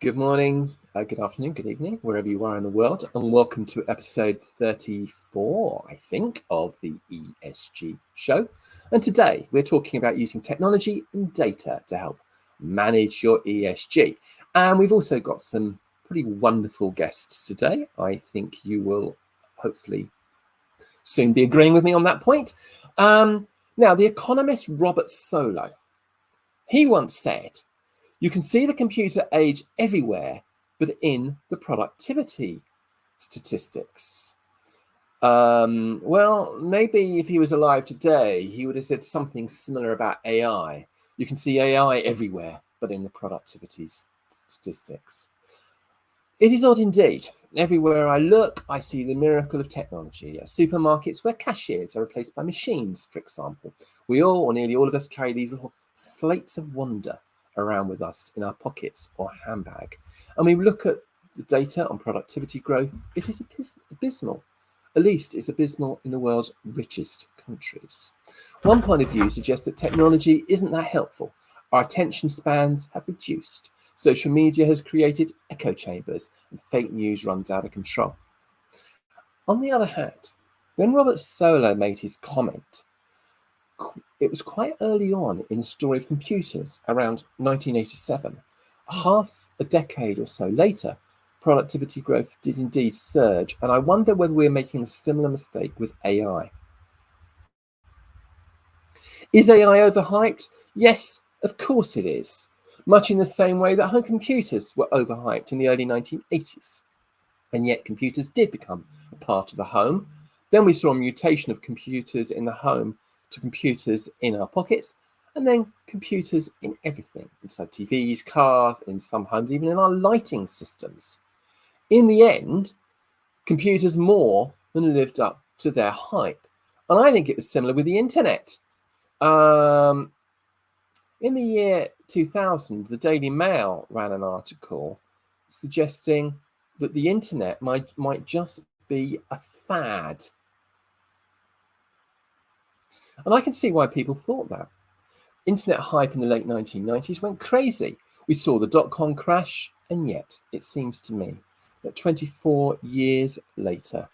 Good morning, good afternoon, good evening, wherever you are in the world, and welcome to episode 34, I think, of the ESG Show. And today we're talking about using technology and data to help manage your ESG. And we've also got some pretty wonderful guests today. I think you will hopefully soon be agreeing with me on that point. Now, the economist Robert Solow, he once said, "You can see the computer age everywhere, but in the productivity statistics." Well, maybe if he was alive today, he would have said something similar about AI. You can see AI everywhere, but in the productivity statistics. It is odd indeed. Everywhere I look, I see the miracle of technology. At supermarkets where cashiers are replaced by machines, for example. We all, or nearly all of us, carry these little slates of wonder around with us in our pockets or handbag. And we look at the data on productivity growth. It is abysmal. At least it's abysmal in the world's richest countries. One point of view suggests that technology isn't that helpful. Our attention spans have reduced. Social media has created echo chambers and fake news runs out of control. On the other hand, when Robert Solow made his comment, it was quite early on in the story of computers, around 1987. Half a decade or so later, productivity growth did indeed surge, and I wonder whether we're making a similar mistake with AI. Is AI overhyped? Yes, of course it is. Much in the same way that home computers were overhyped in the early 1980s. And yet computers did become a part of the home. Then we saw a mutation of computers in the home to computers in our pockets, and then computers in everything, inside TVs, cars, in some homes, even in our lighting systems. In the end, computers more than lived up to their hype. And I think it was similar with the internet. In the year 2000, the Daily Mail ran an article suggesting that the internet might just be a fad. And I can see why people thought that. Internet hype in the late 1990s went crazy. We saw the dot-com crash, and yet it seems to me that 24 years later,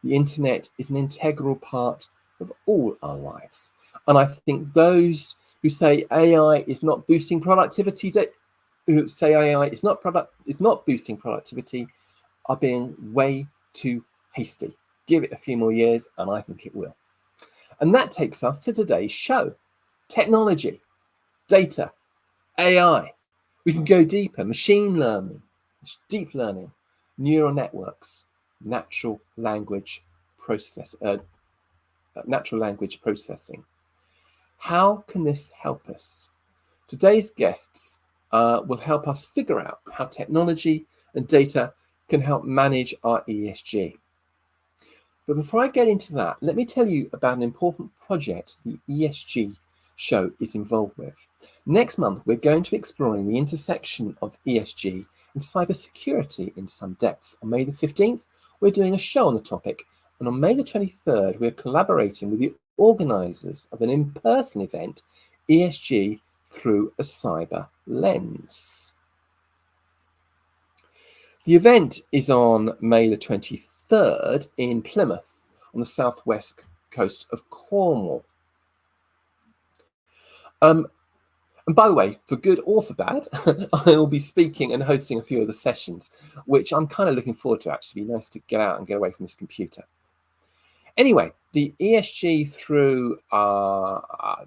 the internet is an integral part of all our lives. And I think those who say AI is not boosting productivity, boosting productivity, are being way too hasty. Give it a few more years, and I think it will. And that takes us to today's show: technology, data, AI. We can go deeper: machine learning, deep learning, neural networks, natural language processing. How can this help us? Today's guests will help us figure out how technology and data can help manage our ESG. But before I get into that, let me tell you about an important project the ESG Show is involved with. Next month, we're going to be exploring the intersection of ESG and cybersecurity in some depth. On May the 15th, we're doing a show on the topic. And on May the 23rd, we're collaborating with the organisers of an in-person event, ESG through a cyber lens. The event is on May the 23rd in Plymouth on the southwest coast of Cornwall. And by the way, for good or for bad, I will be speaking and hosting a few of the sessions, which I'm kind of looking forward to. Actually, be nice to get out and get away from this computer. Anyway, the ESG through a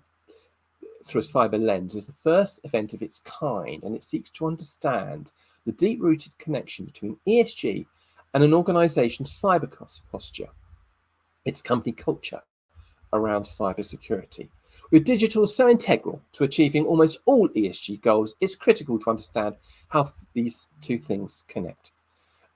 cyber lens is the first event of its kind, and it seeks to understand the deep-rooted connection between ESG and an organization's cyber posture, its company culture around cybersecurity. With digital so integral to achieving almost all ESG goals, it's critical to understand how these two things connect.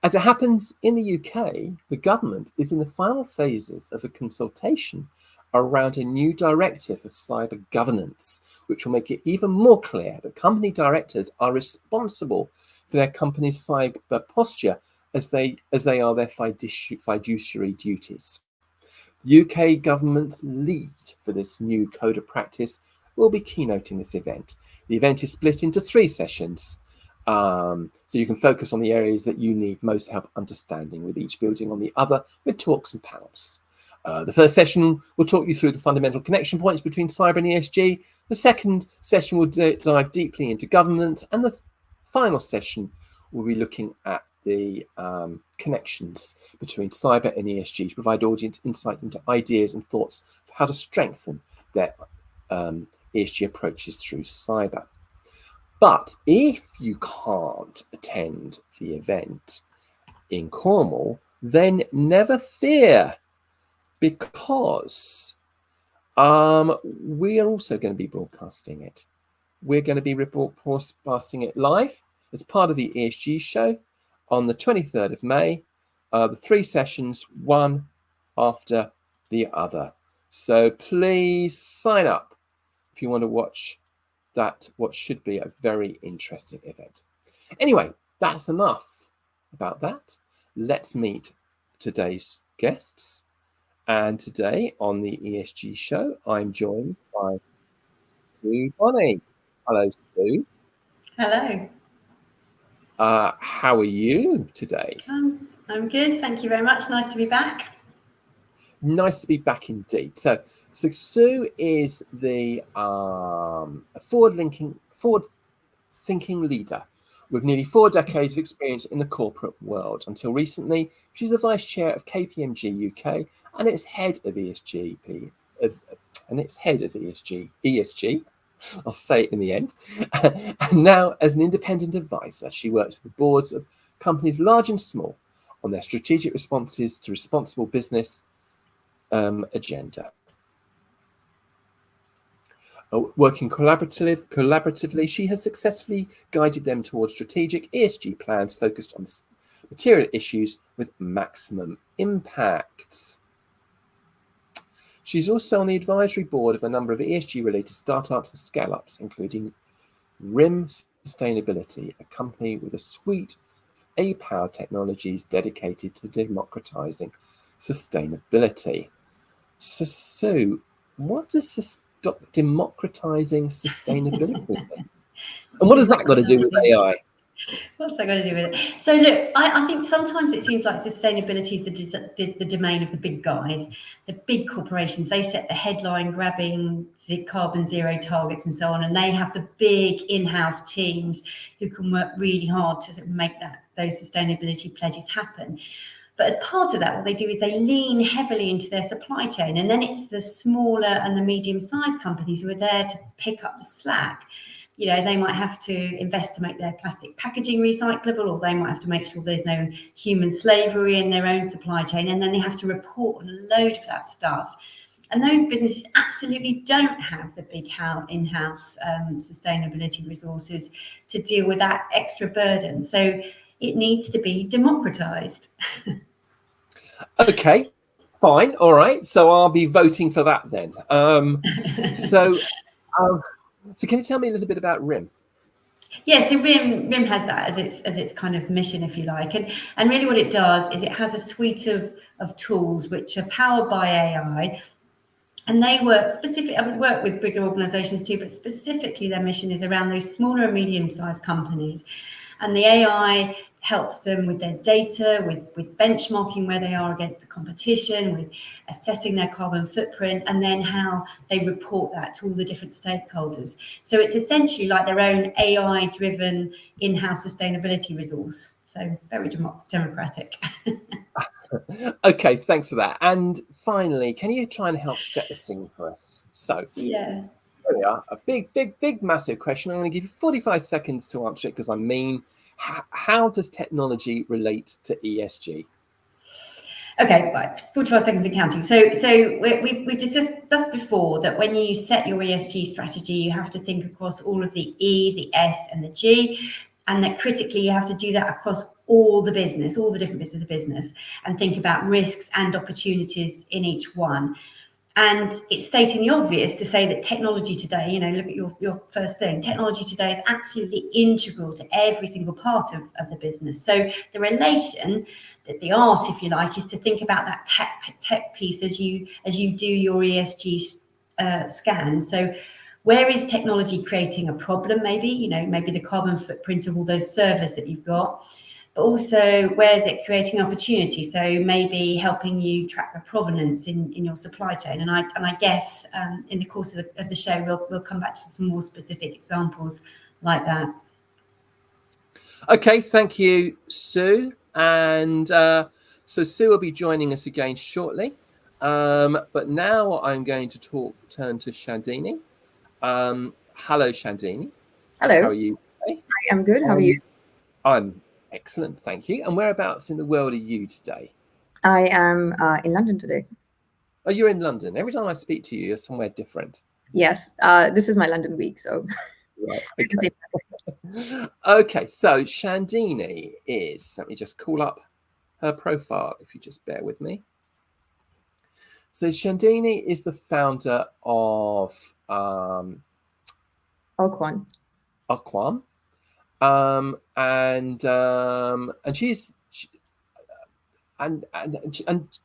As it happens in the UK, the government is in the final phases of a consultation around a new directive of cyber governance, which will make it even more clear that company directors are responsible for their company's cyber posture as they are their fiduciary duties. The UK government's lead for this new code of practice will be keynoting this event. The event is split into 3 sessions. So you can focus on the areas that you need most help understanding, with each building on the other with talks and panels. The first session will talk you through the fundamental connection points between cyber and ESG. The second session will dive deeply into governance, and the final session will be looking at the connections between cyber and ESG to provide audience insight into ideas and thoughts for how to strengthen their ESG approaches through cyber. But if you can't attend the event in Cornwall, then never fear, because we are also going to be broadcasting it. We're going to be broadcasting it live as part of the ESG show on the 23rd of May. The 3 sessions, one after the other. So please sign up if you want to watch that, what should be a very interesting event. Anyway, that's enough about that. Let's meet today's guests. And today on the ESG show, I'm joined by Sue Bonney. Hello, Sue. Hello. How are you today? I'm good. Thank you very much. Nice to be back. Nice to be back indeed. So Sue is the forward-thinking leader with nearly 4 decades of experience in the corporate world. Until recently, she's the vice chair of KPMG UK and its head of ESG. I'll say it in the end. And now, as an independent advisor, she works with the boards of companies large and small on their strategic responses to responsible business agenda. Working collaboratively, she has successfully guided them towards strategic ESG plans focused on material issues with maximum impact. She's also on the advisory board of a number of ESG-related startups and scale-ups, including RIM Sustainability, a company with a suite of AI-powered technologies dedicated to democratizing sustainability. So, Sue, what does democratizing sustainability mean? And what has that got to do with AI? What's that got to do with it? So look, I think sometimes it seems like sustainability is the domain of the big guys, the big corporations. They set the headline grabbing carbon zero targets and so on, and they have the big in-house teams who can work really hard to make those sustainability pledges happen. But as part of that, what they do is they lean heavily into their supply chain, and then it's the smaller and the medium-sized companies who are there to pick up the slack. You know, they might have to invest to make their plastic packaging recyclable, or they might have to make sure there's no human slavery in their own supply chain, and then they have to report on a load of that stuff. And those businesses absolutely don't have the big in-house sustainability resources to deal with that extra burden. So it needs to be democratized. Okay, fine, all right. So I'll be voting for that then. So can you tell me a little bit about RIM? Yeah, so RIM has that as its kind of mission, if you like, and really what it does is it has a suite of tools which are powered by AI, and they work specifically. I would work with bigger organisations too, but specifically their mission is around those smaller and medium-sized companies, and the AI helps them with their data, with benchmarking where they are against the competition, with assessing their carbon footprint, and then how they report that to all the different stakeholders. So it's essentially like their own AI-driven in-house sustainability resource. So very democratic. Okay, thanks for that. And finally, can you try and help set the scene for us? So yeah. There we are. A big, massive question. I'm going to give you 45 seconds to answer it because I'm mean. How does technology relate to ESG? Okay, right, 45 seconds and counting. So we discussed before that when you set your ESG strategy, you have to think across all of the E, the S, and the G, and that critically you have to do that across all the different bits of the business, and think about risks and opportunities in each one. And it's stating the obvious to say that technology today, look at your first thing, technology today is absolutely integral to every single part of the business. So the relation, the art, if you like, is to think about that tech piece as you do your ESG scan. So Where is technology creating a problem? Maybe, maybe the carbon footprint of all those servers that you've got. But also, where is it creating opportunity? So maybe helping you track the provenance in your supply chain. And I guess in the course of the show, we'll come back to some more specific examples like that. Okay, thank you, Sue. And so Sue will be joining us again shortly. But now I'm going to turn to Shandini. Hello, Shandini. Hello. How are you today? I'm good. How are you? I'm excellent, thank you. And whereabouts in the world are you today? I am in London today. Oh, you're in London. Every time I speak to you, you're somewhere different. Yes, this is my London week, so. Right. Okay. Okay, so Shandini is, let me just call up her profile, if you just bear with me. So Shandini is the founder of Alquan. And she's and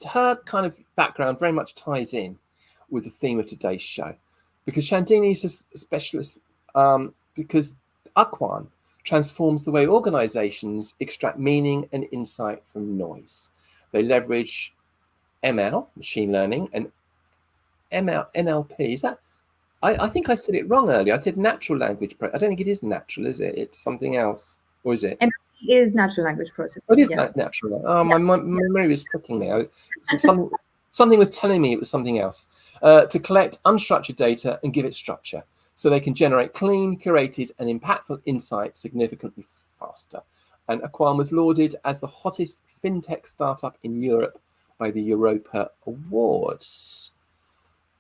her kind of background very much ties in with the theme of today's show, because Shandini is a specialist because Alquan transforms the way organizations extract meaning and insight from noise. They leverage ML, machine learning, and NLP. Is that? I think I said it wrong earlier. I said natural language. I don't think it is natural, is it? It's something else, or is it? NLP is natural language processing. Oh, it is natural. Oh, yeah. My memory was tricking me. Something was telling me it was something else. To collect unstructured data and give it structure, so they can generate clean, curated, and impactful insights significantly faster. And Alquan was lauded as the hottest fintech startup in Europe by the Europa Awards.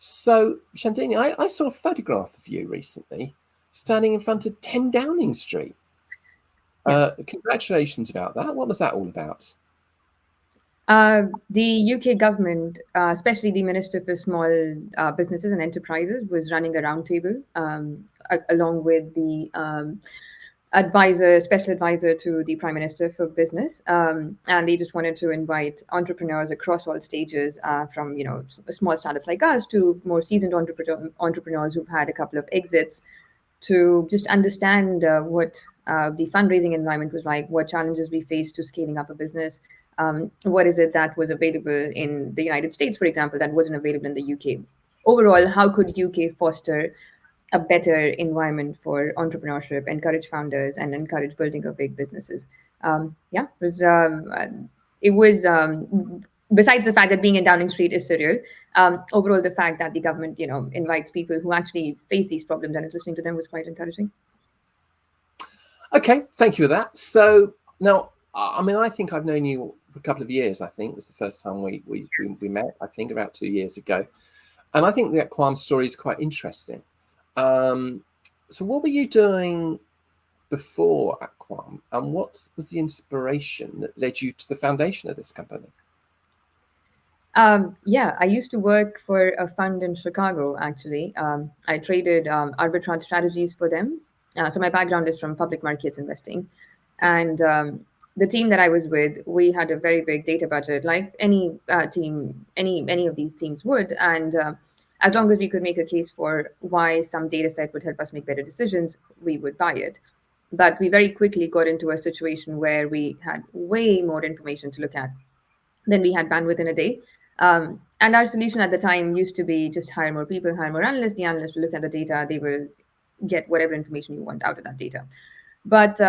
So, Shandini, I saw a photograph of you recently standing in front of 10 Downing Street. Yes. Congratulations about that. What was that all about? The UK government, especially the Minister for Small Businesses and Enterprises, was running a roundtable along with the special advisor to the Prime Minister for Business, and they just wanted to invite entrepreneurs across all stages, from small startups like us to more seasoned entrepreneurs who've had a couple of exits, to just understand what the fundraising environment was like, what challenges we faced to scaling up a business, what is it that was available in the United States, for example, that wasn't available in the UK. Overall, how could UK foster a better environment for entrepreneurship, encourage founders, and encourage building of big businesses? It was besides the fact that being in Downing Street is surreal, overall the fact that the government, invites people who actually face these problems and is listening to them was quite encouraging. Okay, thank you for that. So now, I mean, I think I've known you for a couple of years. I think it was the first time we met. I think about 2 years ago, and I think the Alquan story is quite interesting. So what were you doing before Alquan, and what was the inspiration that led you to the foundation of this company? I used to work for a fund in Chicago, actually. I traded arbitrage strategies for them. So my background is from public markets investing. And the team that I was with, we had a very big data budget, like any team, any of these teams would. And as long as we could make a case for why some data set would help us make better decisions, we would buy it. But we very quickly got into a situation where we had way more information to look at than we had bandwidth in a day. And our solution at the time used to be just hire more people, hire more analysts. The analysts will look at the data. They will get whatever information you want out of that data. But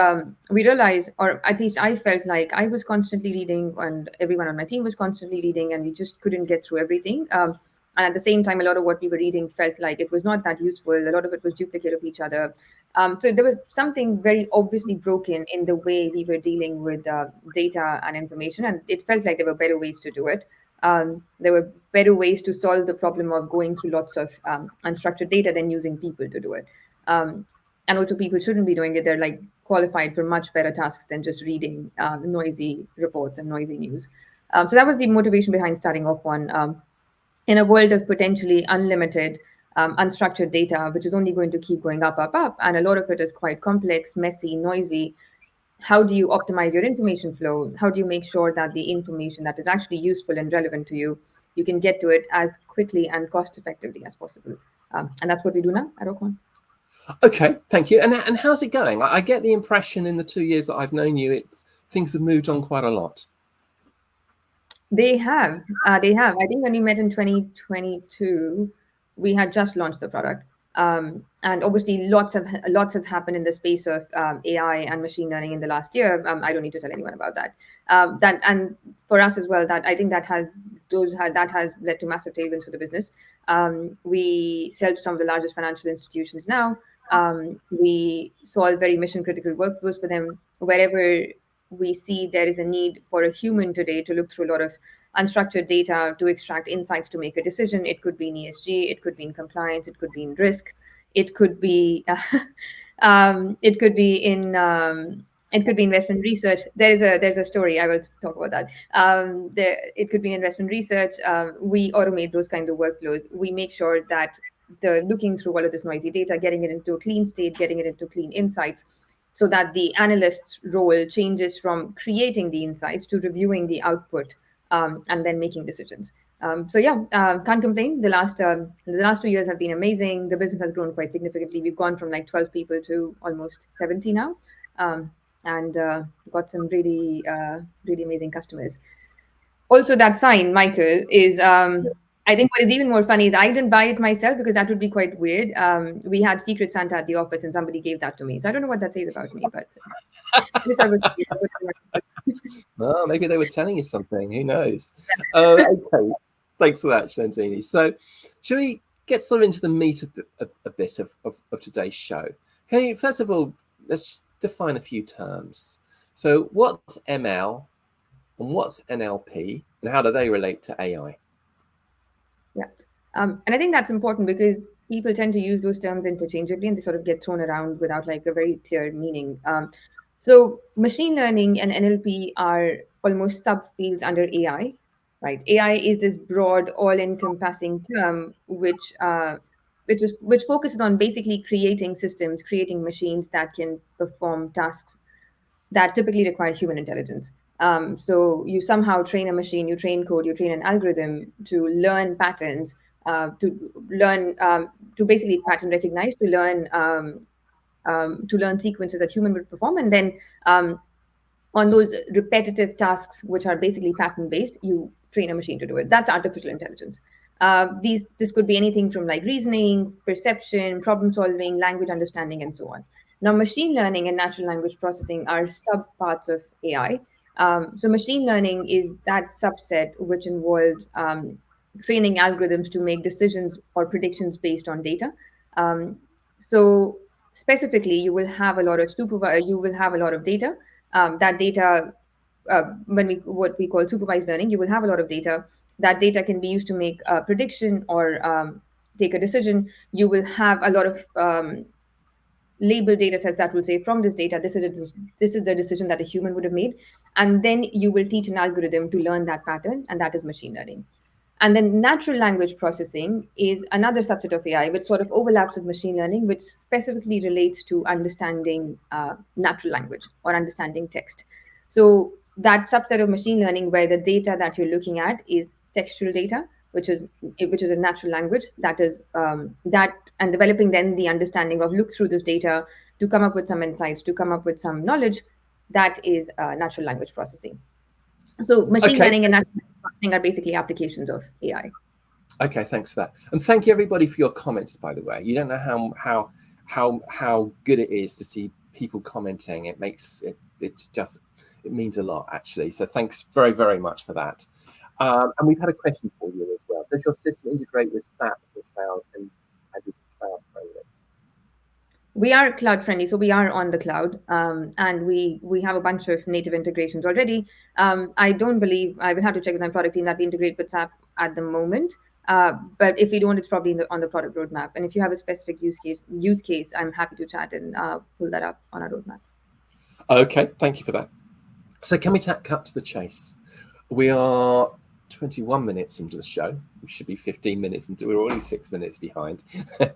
we realized, or at least I felt like I was constantly reading and everyone on my team was constantly reading, and we just couldn't get through everything. And at the same time, a lot of what we were reading felt like it was not that useful. A lot of it was duplicate of each other. So there was something very obviously broken in the way we were dealing with data and information. And it felt like there were better ways to do it. There were better ways to solve the problem of going through lots of unstructured data than using people to do it. And also people shouldn't be doing it. They're like qualified for much better tasks than just reading noisy reports and noisy news. So that was the motivation behind starting Alquan. In a world of potentially unlimited unstructured data, which is only going to keep going up, and a lot of it is quite complex, messy, noisy, how do you optimize your information flow? How do you make sure that the information that is actually useful and relevant to you you can get to it as quickly and cost effectively as possible. And that's what we do now at Oakmont. Okay, thank you. And how's it going? I get the impression in the 2 years that I've known you, things have moved on quite a lot. They have. I think when we met in 2022, we had just launched the product. And obviously lots has happened in the space of AI and machine learning in the last year. I don't need to tell anyone about that. And for us as well, that I think that has led to massive tailwinds for the business. We sell to some of the largest financial institutions now. We solve very mission critical workflows for them. Wherever we see there is a need for a human today to look through a lot of unstructured data to extract insights to make a decision. It could be in ESG, it could be in compliance, it could be in risk, it could be investment research. There's a story, I will talk about that. It could be investment research. We automate those kinds of workflows. We make sure that the looking through all of this noisy data, getting it into a clean state, getting it into clean insights, so that the analyst's role changes from creating the insights to reviewing the output and then making decisions. Can't complain. The last 2 years have been amazing. The business has grown quite significantly. We've gone from like 12 people to almost 70 now, and got some really amazing customers. Also, that sign, Michael, is I think what is even more funny is I didn't buy it myself because that would be quite weird. We had Secret Santa at the office and somebody gave that to me. So I don't know what that says about me, but well, maybe they were telling you something. Who knows? Okay, thanks for that, Shantini. So shall we get sort of into the meat of a bit of today's show? Can you, first of all, let's define a few terms. So what's ML and what's NLP and how do they relate to AI? Yeah. And I think that's important because people tend to use those terms interchangeably and they sort of get thrown around without like a very clear meaning. So machine learning and NLP are almost subfields under AI, right? AI is this broad, all-encompassing term which focuses on basically creating systems, creating machines that can perform tasks that typically require human intelligence. So you somehow train a machine, you train code, you train an algorithm to learn patterns, to basically pattern recognize, to learn sequences that human would perform, and then on those repetitive tasks, which are basically pattern based, you train a machine to do it. That's artificial intelligence. This could be anything from like reasoning, perception, problem solving, language understanding, and so on. Now, machine learning and natural language processing are subparts of AI. So machine learning is that subset which involves training algorithms to make decisions or predictions based on data. So specifically, you will have a lot of data. That data, what we call supervised learning, you will have a lot of data. That data can be used to make a prediction or take a decision. You will have a lot of label data sets that will say from this data, this is the decision that a human would have made. And then you will teach an algorithm to learn that pattern, and that is machine learning. And then natural language processing is another subset of AI, which sort of overlaps with machine learning, which specifically relates to understanding natural language or understanding text. So that subset of machine learning where the data that you're looking at is textual data, which is a natural language, and developing then the understanding of look through this data to come up with some insights, to come up with some knowledge, that is natural language processing. So machine learning and natural language processing are basically applications of AI. Okay, thanks for that. And thank you everybody for your comments, by the way. You don't know how good it is to see people commenting. It makes it means a lot, actually. So thanks very, very much for that. And we've had a question for you as well. Does your system integrate with SAP or cloud, and is it cloud friendly? We are cloud friendly, so we are on the cloud, and we have a bunch of native integrations already. I don't believe, I will have to check with my product team, that we integrate with SAP at the moment. But if we don't, it's probably on the product roadmap. And if you have a specific use case, I'm happy to chat and pull that up on our roadmap. Okay, thank you for that. So can we cut to the chase? We are 21 minutes into the show. We should be 15 minutes into. We're already 6 minutes behind. I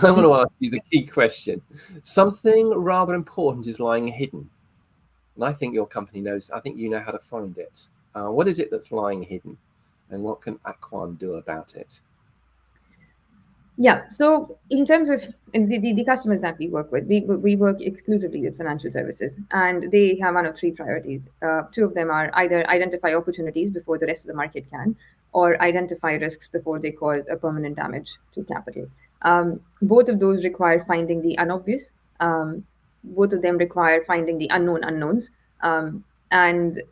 want to ask you the key question. Something rather important is lying hidden, and I think your company knows. I think you know how to find it. What is it that's lying hidden? and what can Aquan do about it? Yeah. So in terms of the customers that we work with, we work exclusively with financial services, and they have one of three priorities. Two of them are either identify opportunities before the rest of the market can, or identify risks before they cause a permanent damage to capital. Both of those require finding the unobvious. Both of them require finding the unknown unknowns. And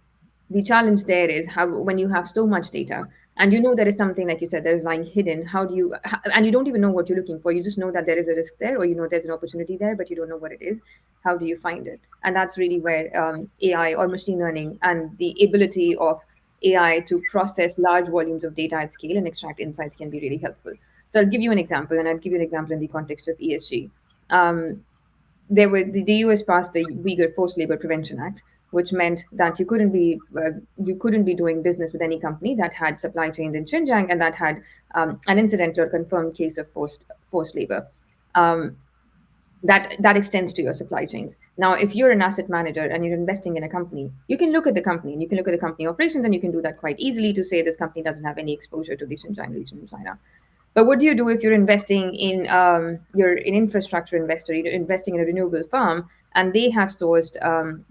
the challenge there is how, when you have so much data and you know there is something, like you said, there is lying hidden, how do you, and you don't even know what you're looking for, you just know that there is a risk there, or you know there's an opportunity there, but you don't know what it is. How do you find it? And that's really where AI or machine learning and the ability of AI to process large volumes of data at scale and extract insights can be really helpful. So I'll give you an example, and I'll give you an example in the context of ESG. The US passed the Uyghur Forced Labor Prevention Act, which meant that you couldn't be doing business with any company that had supply chains in Xinjiang and that had an incidental or confirmed case of forced labor. That extends to your supply chains. Now, if you're an asset manager and you're investing in a company, you can look at the company and you can look at the company operations, and you can do that quite easily to say this company doesn't have any exposure to the Xinjiang region in China. But what do you do if you're investing in you're an infrastructure investor, you're investing in a renewable farm, and they have sourced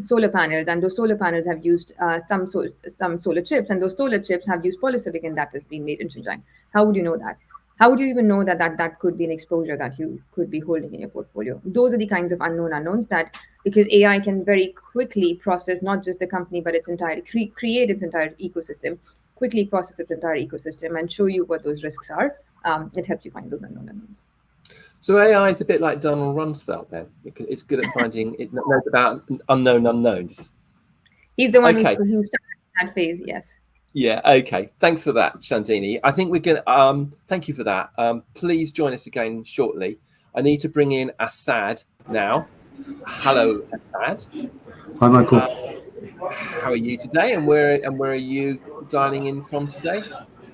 solar panels, and those solar panels have used some solar chips, and those solar chips have used polysilicon that has been made in Xinjiang? How would you know that? How would you even know that could be an exposure that you could be holding in your portfolio? Those are the kinds of unknown unknowns that, because AI can very quickly process not just the company, but its entire, create its entire ecosystem, quickly process its entire ecosystem and show you what those risks are. It helps you find those unknown unknowns. So AI is a bit like Donald Rumsfeld then. It's good at finding, it knows about unknown unknowns. He's the one who started that phase, yes. Yeah, okay. Thanks for that, Shandini. I think we're going to, thank you for that. Please join us again shortly. I need to bring in Assad now. Hello, Assad. Hi, Michael. How are you today, and where are you dialing in from today?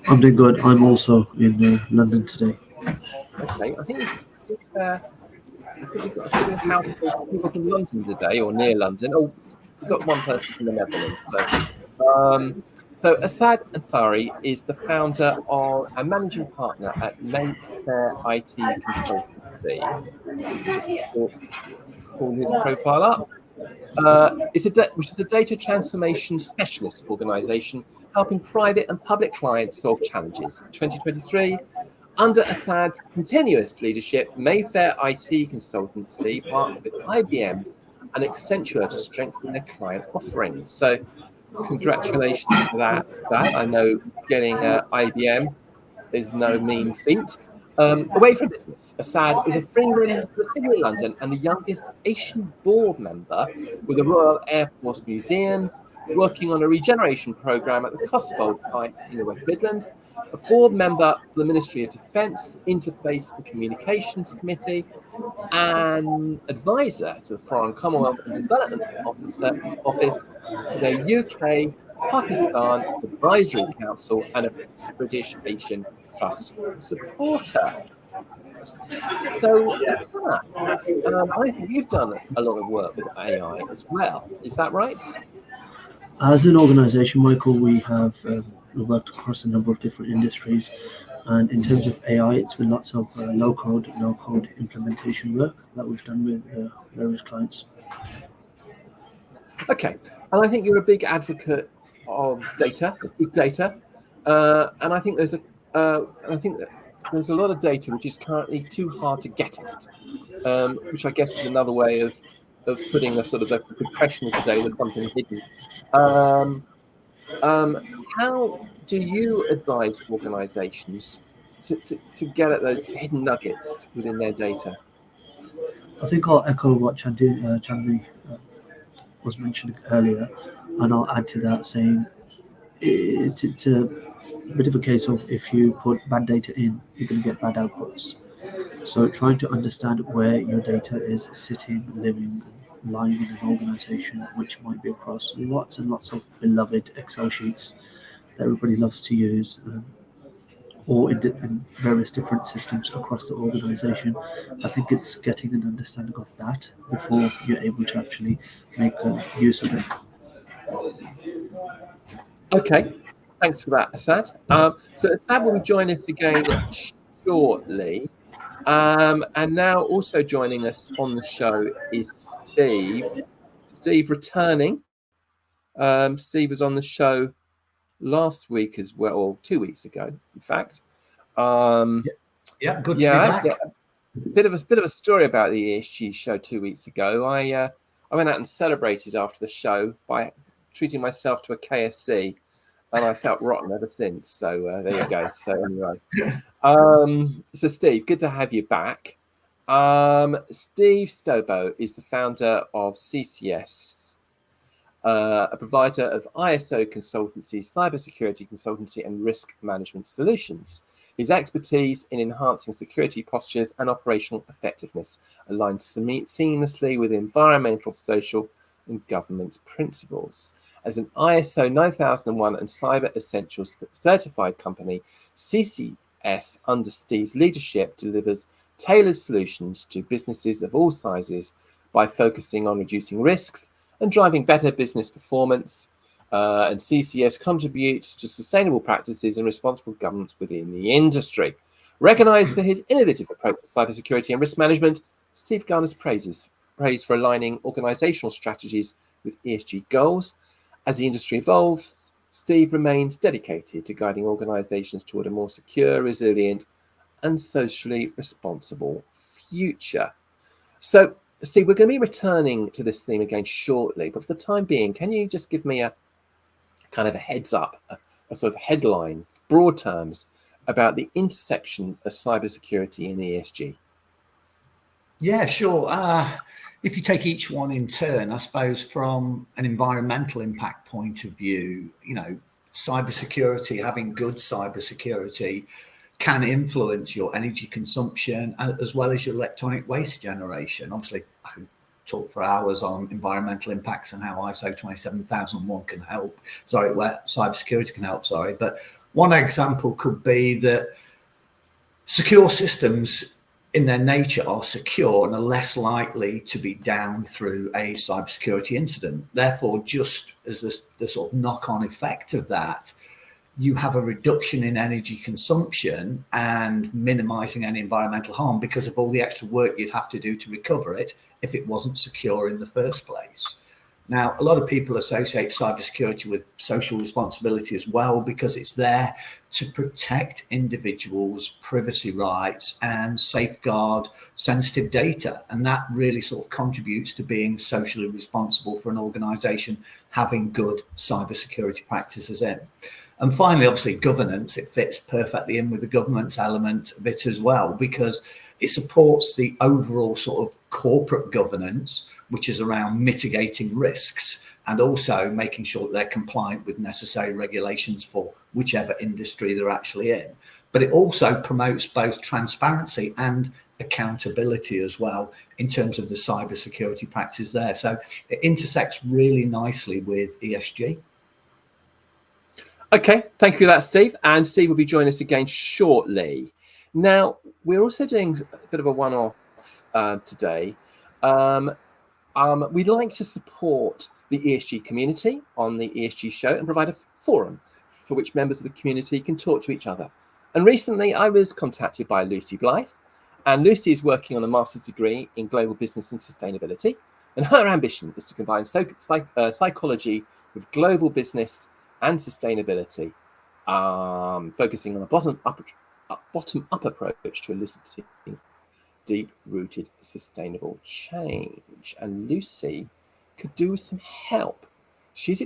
I'm doing good. I'm also in London today. Okay, I think we've got a few household people from London today, or near London. Oh, we've got one person from the Netherlands. So Assad Ansari is the founder and managing partner at Mayfair IT Consultancy. Just pull his profile up. Which is a data transformation specialist organization helping private and public clients solve challenges. In 2023, under Assad's continuous leadership, Mayfair IT Consultancy partnered with IBM and Accenture to strengthen their client offerings. So congratulations for that. I know getting IBM is no mean feat. Away from business, Assad is a freeman for the City of London and the youngest Asian board member with the Royal Air Force Museums, working on a regeneration programme at the Cotswold site in the West Midlands, a board member for the Ministry of Defence Interface and Communications Committee, and advisor to the Foreign Commonwealth and Development Office, the UK Pakistan Advisory Council, and a British Asian Trust supporter. So, I think you've done a lot of work with AI as well. Is that right? As an organisation, Michael, we have worked across a number of different industries. And in terms of AI, it's been lots of low-code, no-code implementation work that we've done with various clients. Okay. And I think you're a big advocate of data, big data. And I think there's a lot of data which is currently too hard to get at, which I guess is another way of putting a sort of a compression of the data, something hidden. How do you advise organizations to get at those hidden nuggets within their data? I think I'll echo what Chandni was mentioning earlier, and I'll add to that saying it's a bit of a case of if you put bad data in, you're going to get bad outputs. So trying to understand where your data is sitting, living, lying in an organization, which might be across lots and lots of beloved Excel sheets that everybody loves to use, or in various different systems across the organization. I think it's getting an understanding of that before you're able to actually make use of it. Okay. Thanks for that, Assad. So Assad will be joining us again shortly. And now also joining us on the show is Steve. Steve returning. Steve was on the show last week as well, or 2 weeks ago, in fact. Yeah, good to be back. Yeah, bit of a story about the ESG show 2 weeks ago. I went out and celebrated after the show by treating myself to a KFC, and I felt rotten ever since. So there you go. So anyway, so Steve, good to have you back. Steve Solow is the founder of CCS, a provider of ISO consultancy, cybersecurity consultancy, and risk management solutions. His expertise in enhancing security postures and operational effectiveness aligns seamlessly with environmental, social, and governance principles. As an ISO 9001 and Cyber Essentials certified company, CCS, under Steve's leadership, delivers tailored solutions to businesses of all sizes by focusing on reducing risks and driving better business performance. And CCS contributes to sustainable practices and responsible governance within the industry. Recognized for his innovative approach to cybersecurity and risk management, Steve garners praise for aligning organizational strategies with ESG goals. As the industry evolves, Steve remains dedicated to guiding organizations toward a more secure, resilient, and socially responsible future. So, Steve, we're going to be returning to this theme again shortly, but for the time being, can you just give me a kind of a heads up, a sort of headline, broad terms, about the intersection of cybersecurity and ESG? Yeah, sure. If you take each one in turn, I suppose from an environmental impact point of view, cybersecurity, having good cybersecurity can influence your energy consumption as well as your electronic waste generation. Obviously, I can talk for hours on environmental impacts and how ISO 27001 can help. Where cybersecurity can help. But one example could be that secure systems in their nature are secure and are less likely to be down through a cybersecurity incident. Therefore, just as the sort of knock-on effect of that, you have a reduction in energy consumption and minimizing any environmental harm because of all the extra work you'd have to do to recover it if it wasn't secure in the first place. Now, a lot of people associate cybersecurity with social responsibility as well, because it's there to protect individuals' privacy rights and safeguard sensitive data. And that really sort of contributes to being socially responsible for an organization having good cybersecurity practices in. And finally, obviously, governance, it fits perfectly in with the governance element of it as well, because it supports the overall sort of corporate governance, which is around mitigating risks and also making sure that they're compliant with necessary regulations for whichever industry they're actually in. But it also promotes both transparency and accountability as well in terms of the cybersecurity practices there. So it intersects really nicely with ESG. Okay, thank you for that, Steve. And Steve will be joining us again shortly. Now, we're also doing a bit of a one-off today. We'd like to support the ESG community on the ESG show and provide a forum for which members of the community can talk to each other. And recently, I was contacted by Lucy Blythe, and Lucy is working on a master's degree in global business and sustainability. And her ambition is to combine psychology with global business and sustainability, focusing on a bottom-up approach to eliciting deep-rooted sustainable change. And Lucy could do with some help. She's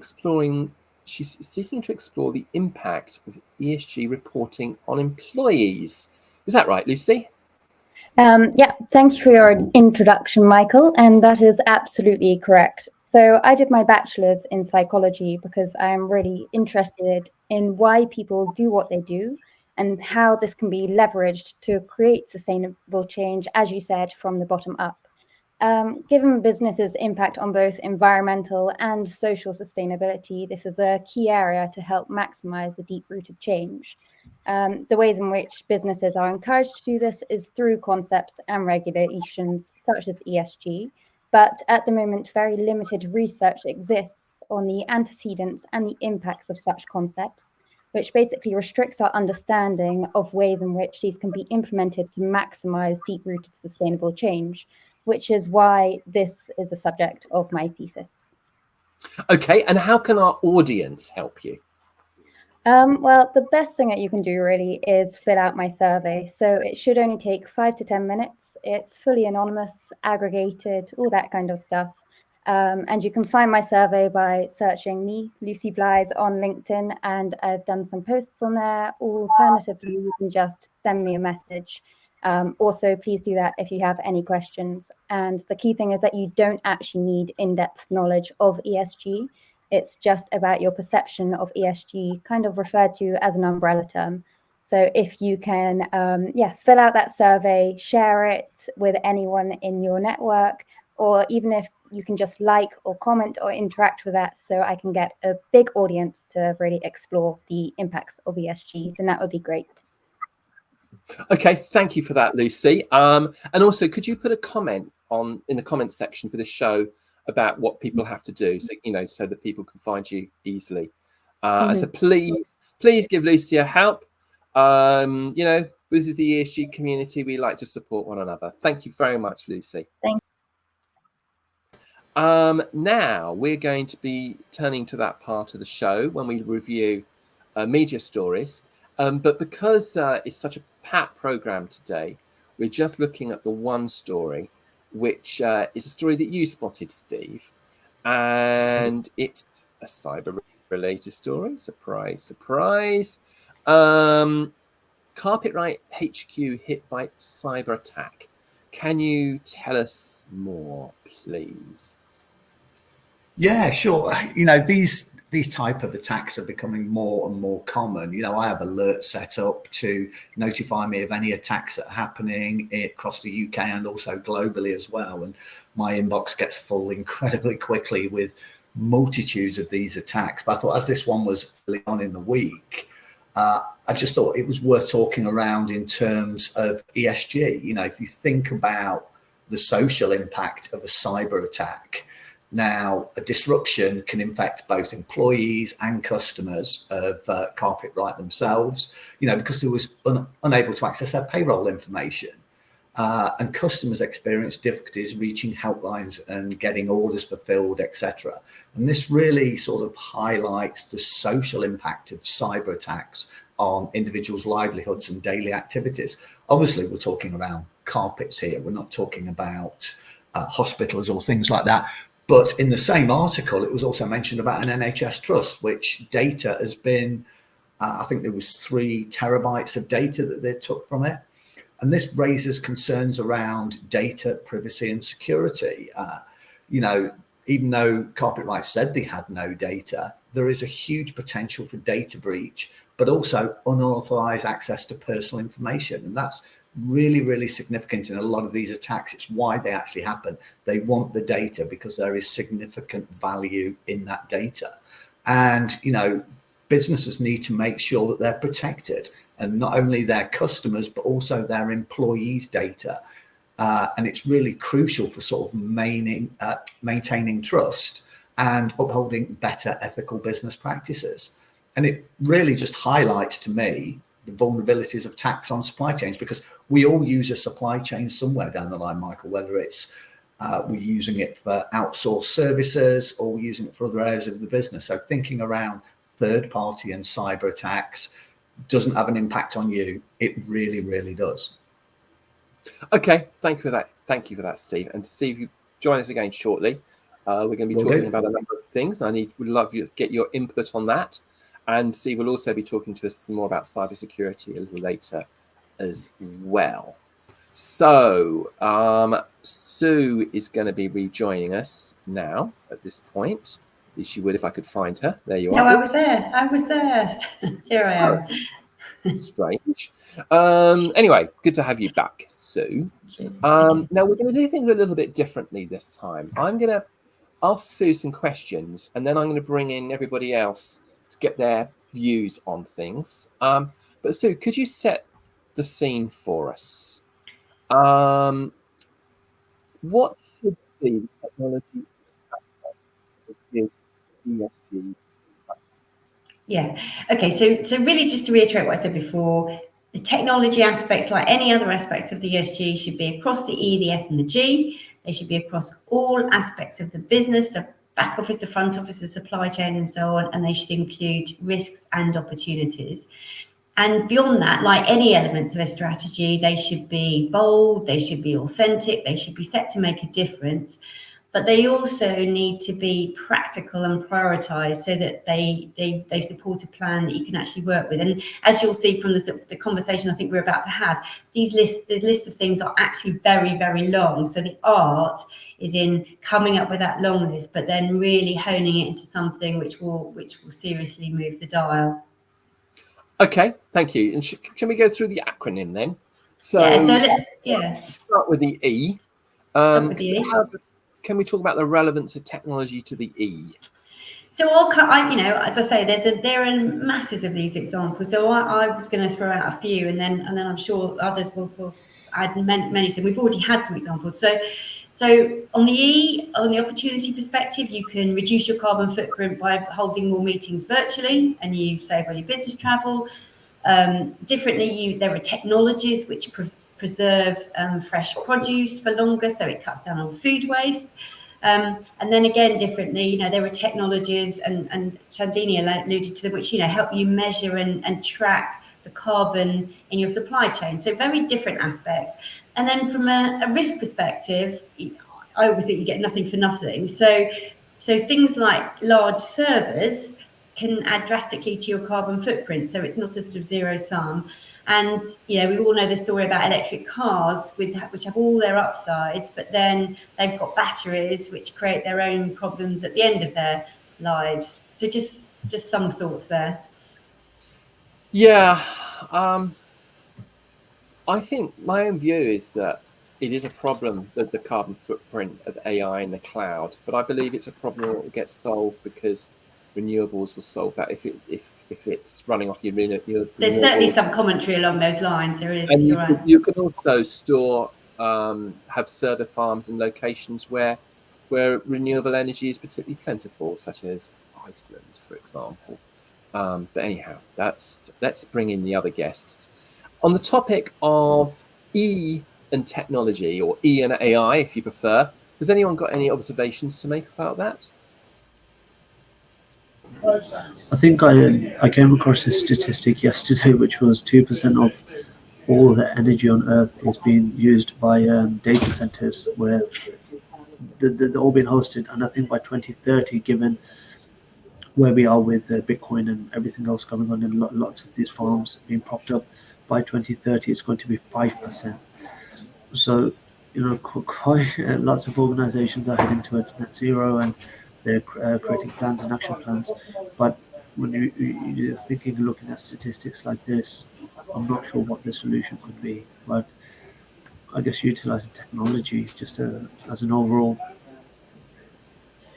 seeking to explore the impact of ESG reporting on employees. Is that right, Lucy? Yeah, thank you for your introduction, Michael, and that is absolutely correct. So I did my bachelor's in psychology because I'm really interested in why people do what they do and how this can be leveraged to create sustainable change, as you said, from the bottom up. Given businesses' impact on both environmental and social sustainability, this is a key area to help maximize the deep-rooted change. The ways in which businesses are encouraged to do this is through concepts and regulations such as ESG, but at the moment, very limited research exists on the antecedents and the impacts of such concepts, which basically restricts our understanding of ways in which these can be implemented to maximize deep-rooted sustainable change, which is why this is a subject of my thesis. Okay, and how can our audience help you? Well, the best thing that you can do really is fill out my survey. So it should only take 5 to 10 minutes. It's fully anonymous, aggregated, all that kind of stuff. And you can find my survey by searching me, Lucy Blythe, on LinkedIn, and I've done some posts on there. Alternatively, you can just send me a message. Also, please do that if you have any questions. And the key thing is that you don't actually need in-depth knowledge of ESG. It's just about your perception of ESG, kind of referred to as an umbrella term. So if you can, fill out that survey, share it with anyone in your network, or even if you can just like or comment or interact with that so I can get a big audience to really explore the impacts of ESG, then that would be great. Okay, thank you for that, Lucy. And also, could you put a comment in the comments section for the show about what people have to do, so so that people can find you easily. So please give Lucy a help. This is the ESG community. We like to support one another. Thank you very much, Lucy. Thank you. Now we're going to be turning to that part of the show when we review media stories. But because it's such a packed program today, we're just looking at the one story, which is a story that you spotted, Steve, and it's a cyber-related story. Surprise, surprise. Carpetright HQ hit by cyber attack. Can you tell us more, please? Yeah, sure. These type of attacks are becoming more and more common. I have alerts set up to notify me of any attacks that are happening across the UK and also globally as well. And my inbox gets full incredibly quickly with multitudes of these attacks. But I thought, as this one was early on in the week, I just thought it was worth talking around in terms of ESG. If you think about the social impact of a cyber attack, now, a disruption can infect both employees and customers of Carpetright themselves, because they was unable to access their payroll information. And customers experience difficulties reaching helplines and getting orders fulfilled, etc. And this really sort of highlights the social impact of cyber attacks on individuals' livelihoods and daily activities. Obviously, we're talking around carpets here. We're not talking about hospitals or things like that. But in the same article, it was also mentioned about an NHS trust, which data has been, I think there was 3 terabytes of data that they took from it. And this raises concerns around data privacy and security. Even though Carpetright said they had no data, there is a huge potential for data breach, but also unauthorized access to personal information. And that's really, really significant in a lot of these attacks. It's why they actually happen. They want the data because there is significant value in that data. And, businesses need to make sure that they're protected, and not only their customers, but also their employees' data. And it's really crucial for sort of maintaining trust and upholding better ethical business practices. And it really just highlights to me the vulnerabilities of attacks on supply chains, because we all use a supply chain somewhere down the line, Michael, whether it's we're using it for outsourced services or we're using it for other areas of the business. So thinking around third party and cyber attacks doesn't have an impact on you. It really, really does. Okay, thank you for that. Thank you for that, Steve. And Steve, you join us again shortly. We're going to be talking about a number of things. Would love you to get your input on that. And Steve will also be talking to us some more about cybersecurity a little later as well. So Sue is going to be rejoining us now at this point. At least she would if I could find her. There you are. No, I was there. Here I am. Strange. Anyway, good to have you back, Sue. Now we're going to do things a little bit differently this time. I'm going to ask Sue some questions, and then I'm going to bring in everybody else to get their views on things. But Sue, could you set the scene for us? What should be the technology aspects of a good ESG strategy? Yeah. Okay. So really, just to reiterate what I said before, the technology aspects, like any other aspects of the ESG, should be across the E, the S, and the G. They should be across all aspects of the business, the back office, the front office, the supply chain, and so on. And they should include risks and opportunities. And beyond that, like any elements of a strategy, they should be bold, they should be authentic, they should be set to make a difference. But they also need to be practical and prioritized so that they support a plan that you can actually work with. And as you'll see from the conversation I think we're about to have, the list of things are actually very, very long. So the art is in coming up with that long list, but then really honing it into something which will seriously move the dial. Okay, thank you. And can we go through the acronym then? So let's start with the E. Start with the E. Can we talk about the relevance of technology to the E? So as I say, there are masses of these examples. So I was going to throw out a few, and then I'm sure others will add many. So we've already had some examples. So on the E, on the opportunity perspective, you can reduce your carbon footprint by holding more meetings virtually, and you save on your business travel. Differently, there are technologies which preserve fresh produce for longer, so it cuts down on food waste. And then again, differently, there are technologies, and Chandini alluded to them, which help you measure and track the carbon in your supply chain. So very different aspects. And then from a risk perspective, I always think you get nothing for nothing. So things like large servers can add drastically to your carbon footprint. So it's not a sort of zero sum. And we all know the story about electric cars, which have all their upsides, but then they've got batteries which create their own problems at the end of their lives. So just some thoughts there. Yeah, I think my own view is that it is a problem, that the carbon footprint of AI in the cloud, but I believe it's a problem that will get solved because renewables will solve that. If it's running off your there's certainly some commentary along those lines. There is. And you can also store, have server farms in locations where renewable energy is particularly plentiful, such as Iceland, for example. But anyhow, let's bring in the other guests. On the topic of E and technology, or E and AI, if you prefer, has anyone got any observations to make about that? I think I came across a statistic yesterday, which was 2% of all the energy on Earth is being used by data centers, where they're all being hosted. And I think by 2030, given where we are with Bitcoin and everything else going on, and lots of these farms being propped up, by 2030 it's going to be 5%. So quite lots of organizations are heading towards net zero, and they're creating plans and action plans. But when you're thinking, looking at statistics like this, I'm not sure what the solution could be. But I guess utilizing technology just as an overall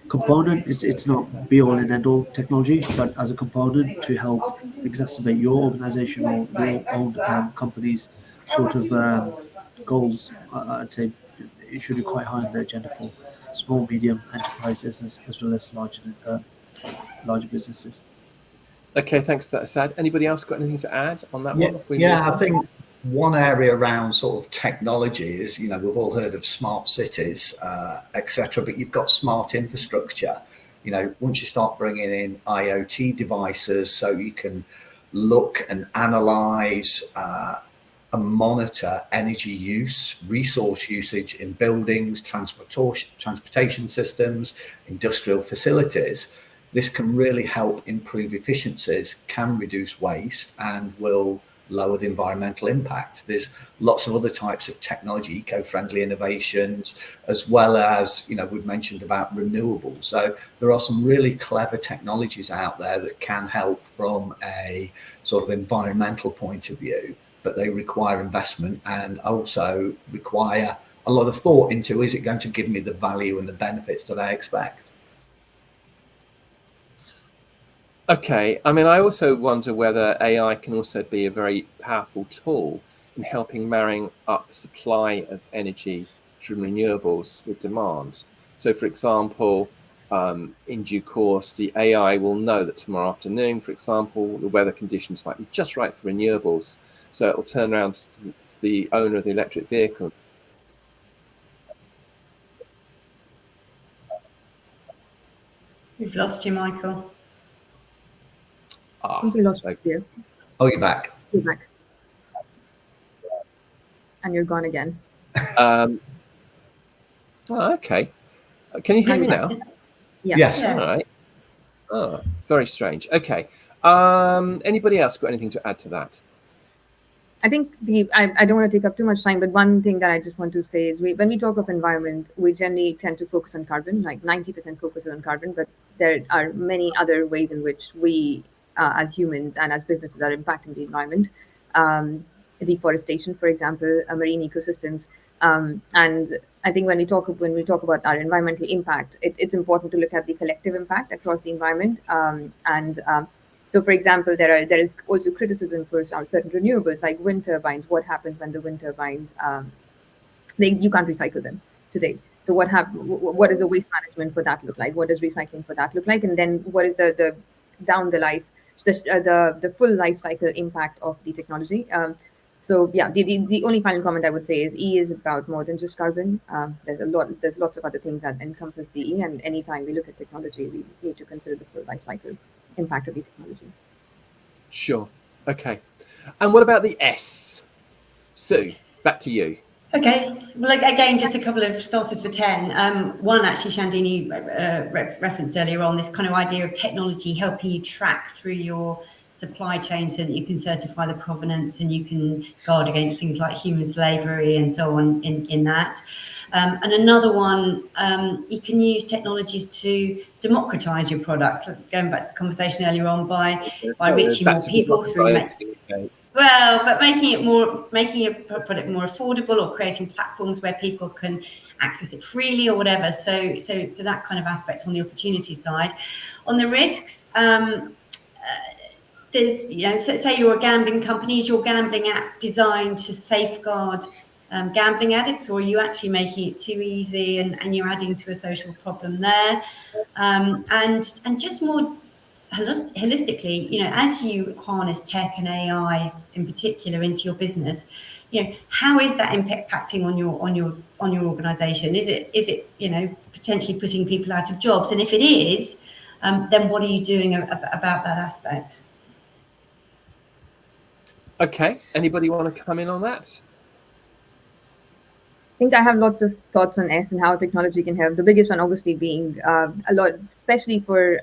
component, it's not be all and end all technology, but as a component to help exacerbate your organization or your own company's sort of goals, I'd say it should be quite high on the agenda for small, medium enterprises as well as larger businesses. Okay, thanks for that, Asad. Anybody else got anything to add on that one? I think one area around sort of technology is, we've all heard of smart cities, etc., but you've got smart infrastructure. Once you start bringing in IoT devices, so you can look and analyze and monitor energy use, resource usage in buildings, transportation systems, industrial facilities, this can really help improve efficiencies, can reduce waste, and will lower the environmental impact. There's lots of other types of technology, eco-friendly innovations, as well as, we've mentioned about renewables. So there are some really clever technologies out there that can help from a sort of environmental point of view, but they require investment and also require a lot of thought into, is it going to give me the value and the benefits that I expect? Okay, I also wonder whether AI can also be a very powerful tool in helping marrying up supply of energy through renewables with demand. So, for example, in due course, the AI will know that tomorrow afternoon, for example, the weather conditions might be just right for renewables. So it will turn around to the owner of the electric vehicle. We've lost you, Michael. I think we lost you. Oh, you're back. You're back. And you're gone again. Okay. Can you hear me now? Yeah. Yes. All right. Oh, very strange. Okay. Anybody else got anything to add to that? I think I don't want to take up too much time, but one thing that I just want to say is when we talk of environment, we generally tend to focus on carbon, like 90% focus on carbon, but there are many other ways in which we, as humans and as businesses, are impacting the environment. Deforestation, for example, marine ecosystems, and I think when we talk about our environmental impact, it's important to look at the collective impact across the environment, so, for example, there is also criticism for certain renewables, like wind turbines. What happens when the wind turbines, you can't recycle them today? So what does the waste management for that look like? What does recycling for that look like? And then what is the down the life, the full life cycle impact of the technology? So yeah, the only final comment I would say is E is about more than just carbon. There's lots of other things that encompass the E, and anytime we look at technology, we need to consider the full life cycle impact of the technology. Sure. Okay. And what about the S? Sue, back to you. Okay. Well, again, just a couple of starters for 10. One, actually, Shandini referenced earlier on, this kind of idea of technology helping you track through your supply chain so that you can certify the provenance and you can guard against things like human slavery and so on in that. And another one, you can use technologies to democratize your product. Going back to the conversation earlier on, by reaching more people through making your product more affordable, or creating platforms where people can access it freely or whatever. So that kind of aspect on the opportunity side. On the risks, there's, say you're a gambling company, is your gambling app designed to safeguard gambling addicts, or are you actually making it too easy and you're adding to a social problem there? And just more holistically, as you harness tech and AI in particular into your business, how is that impacting on your organization? Is it potentially putting people out of jobs? And if it is, then what are you doing about that aspect? Okay. Anybody want to come in on that? I think I have lots of thoughts on S and how technology can help. The biggest one, obviously, being a lot, especially for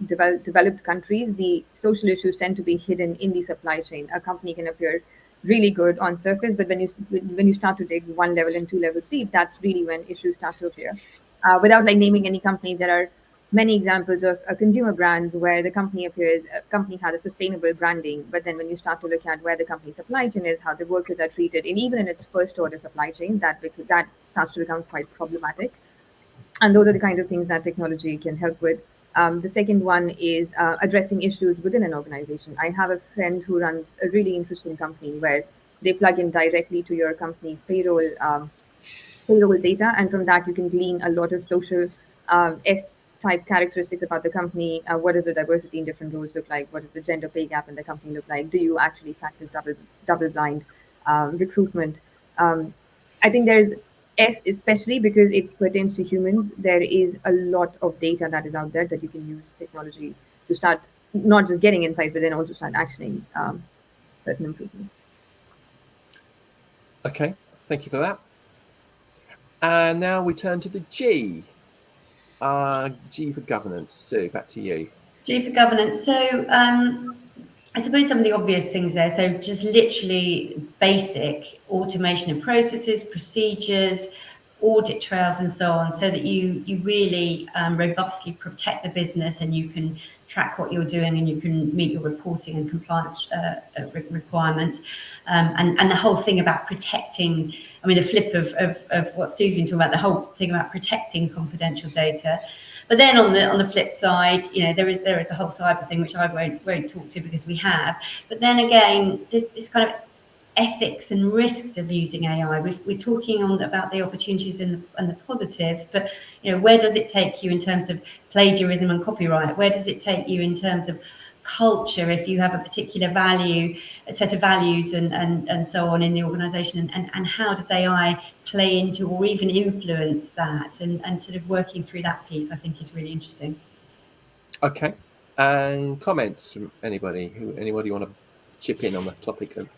developed countries, the social issues tend to be hidden in the supply chain. A company can appear really good on surface, but when you start to dig one level and two levels deep, that's really when issues start to appear. Without naming any companies, there are many examples of consumer brands where the company has a sustainable branding, but then when you start to look at where the company's supply chain is, how the workers are treated, and even in its first order supply chain, that starts to become quite problematic. And those are the kinds of things that technology can help with. The second one is addressing issues within an organization. I have a friend who runs a really interesting company where they plug in directly to your company's payroll data, and from that you can glean a lot of social S-type characteristics about the company. What does the diversity in different roles look like? What does the gender pay gap in the company look like? Do you actually practice double-blind recruitment? I think there's S, especially because it pertains to humans. There is a lot of data that is out there that you can use technology to start not just getting insights, but then also start actioning certain improvements. Okay, thank you for that. And now we turn to the G. G for governance. Sue, back to you. G for governance. So I suppose some of the obvious things there. So just literally basic automation of processes, procedures, audit trails, and so on, so that you really robustly protect the business and you can track what you're doing and you can meet your reporting and compliance requirements. And the whole thing about protecting, I mean, the flip of what Stu's been talking about, the whole thing about protecting confidential data. But then on the flip side, there is the whole cyber thing, which I won't talk to because we have. But then again, this kind of ethics and risks of using AI. We're talking about the opportunities and the positives, but where does it take you in terms of plagiarism and copyright? Where does it take you in terms of culture, if you have a particular a set of values and so on in the organization, and how does AI play into or even influence that, and sort of working through that piece, I think, is really interesting. Okay, and comments from anybody want to chip in on the topic of?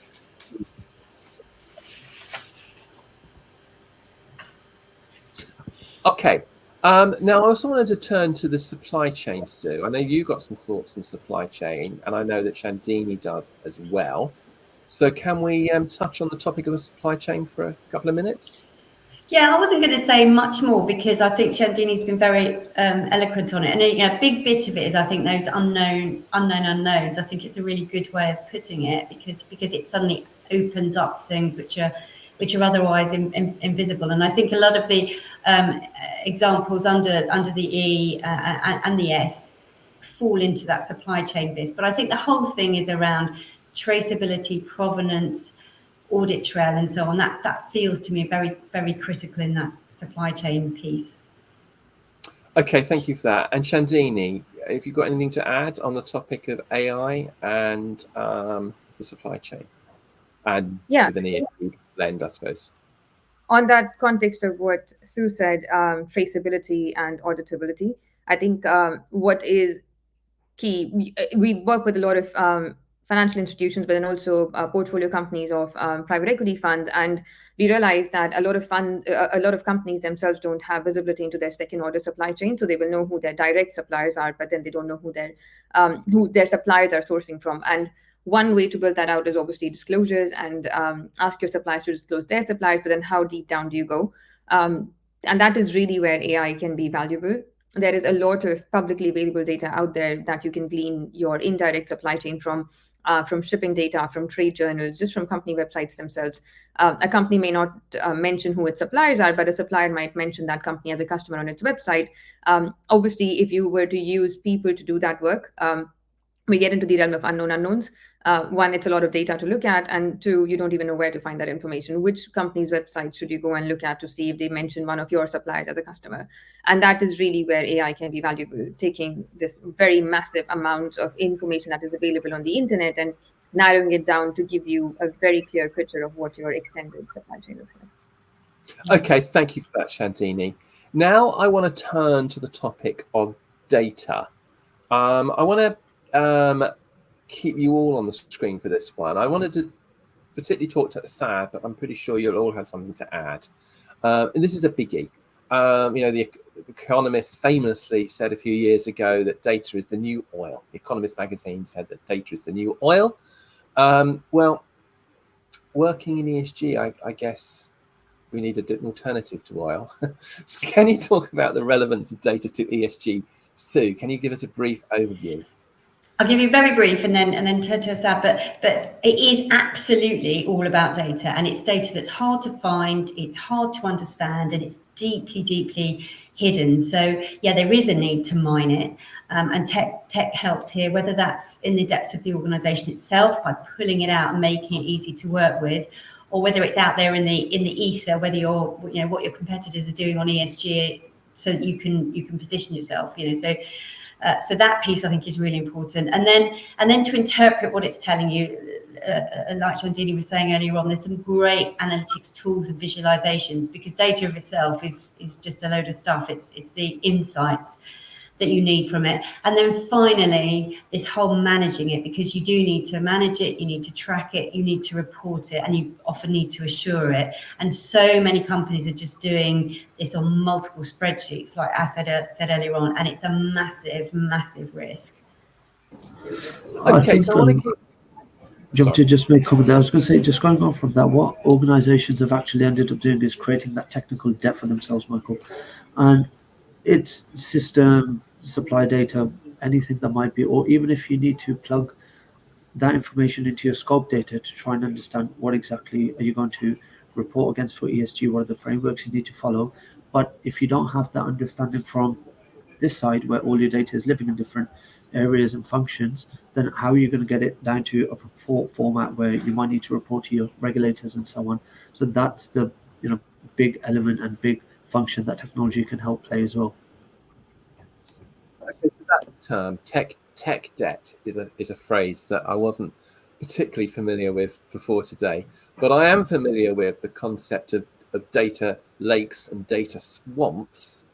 Okay. Now, I also wanted to turn to the supply chain, Sue. I know you got some thoughts on supply chain, and I know that Chandini does as well. So can we touch on the topic of the supply chain for a couple of minutes? Yeah, I wasn't going to say much more because I think Chandini's been very eloquent on it. And a big bit of it is, I think, those unknown unknowns. I think it's a really good way of putting it because it suddenly opens up things which are otherwise invisible. And I think a lot of the examples under the E and the S fall into that supply chain bit. But I think the whole thing is around traceability, provenance, audit trail, and so on. That feels to me very, very critical in that supply chain piece. Okay, thank you for that. And Chandini, have you got anything to add on the topic of AI and the supply chain? And with an ESG blend, I suppose. On that context of what Sue said, traceability and auditability, I think what is key, we work with a lot of financial institutions, but then also portfolio companies of private equity funds, and we realize that a lot of companies themselves don't have visibility into their second order supply chain. So they will know who their direct suppliers are, but then they don't know who their suppliers are sourcing from. And one way to build that out is obviously disclosures, and ask your suppliers to disclose their suppliers, but then how deep down do you go? And that is really where AI can be valuable. There is a lot of publicly available data out there that you can glean your indirect supply chain from shipping data, from trade journals, just from company websites themselves. A company may not mention who its suppliers are, but a supplier might mention that company as a customer on its website. Obviously, if you were to use people to do that work, we get into the realm of unknown unknowns. One, it's a lot of data to look at, and two, you don't even know where to find that information. Which company's website should you go and look at to see if they mention one of your suppliers as a customer? And that is really where AI can be valuable, taking this very massive amount of information that is available on the internet and narrowing it down to give you a very clear picture of what your extended supply chain looks like. Okay, thank you for that, Chandini. Now I want to turn to the topic of data. I want to keep you all on the screen for this one. I wanted to particularly talk to Sad, but I'm pretty sure you'll all have something to add. And this is a biggie. The economist famously said a few years ago that data is the new oil. The Economist magazine said that data is the new oil. Well, working in ESG, I guess we need an alternative to oil. So can you talk about the relevance of data to ESG? Sue, can you give us a brief overview? I'll give you very brief and then turn to Asad, but it is absolutely all about data, and it's data that's hard to find, it's hard to understand, and it's deeply, deeply hidden. So yeah, there is a need to mine it, and tech helps here, whether that's in the depths of the organization itself by pulling it out and making it easy to work with, or whether it's out there in the ether, whether you're what your competitors are doing on ESG, so that you can position yourself. So that piece I think is really important, and then to interpret what it's telling you, like Chandini was saying earlier on, there's some great analytics tools and visualizations, because data of itself is just a load of stuff. It's the insights that you need from it, and then finally this whole managing it, because you do need to manage it, you need to track it, you need to report it, and you often need to assure it. And so many companies are just doing this on multiple spreadsheets, like I said earlier on, and it's a massive, massive risk. Okay, Jump to just make a comment there. I was going to say, just going on from that, what organizations have actually ended up doing is creating that technical debt for themselves, Michael. And it's system, supply data, anything that might be, or even if you need to plug that information into your scope data to try and understand what exactly are you going to report against for ESG, what are the frameworks you need to follow. But if you don't have that understanding from this side where all your data is living in different areas and functions, then how are you going to get it down to a report format where you might need to report to your regulators and so on? So that's the big element and big function that technology can help play as well. Okay, so that term tech debt is a phrase that I wasn't particularly familiar with before today, but I am familiar with the concept of data lakes and data swamps,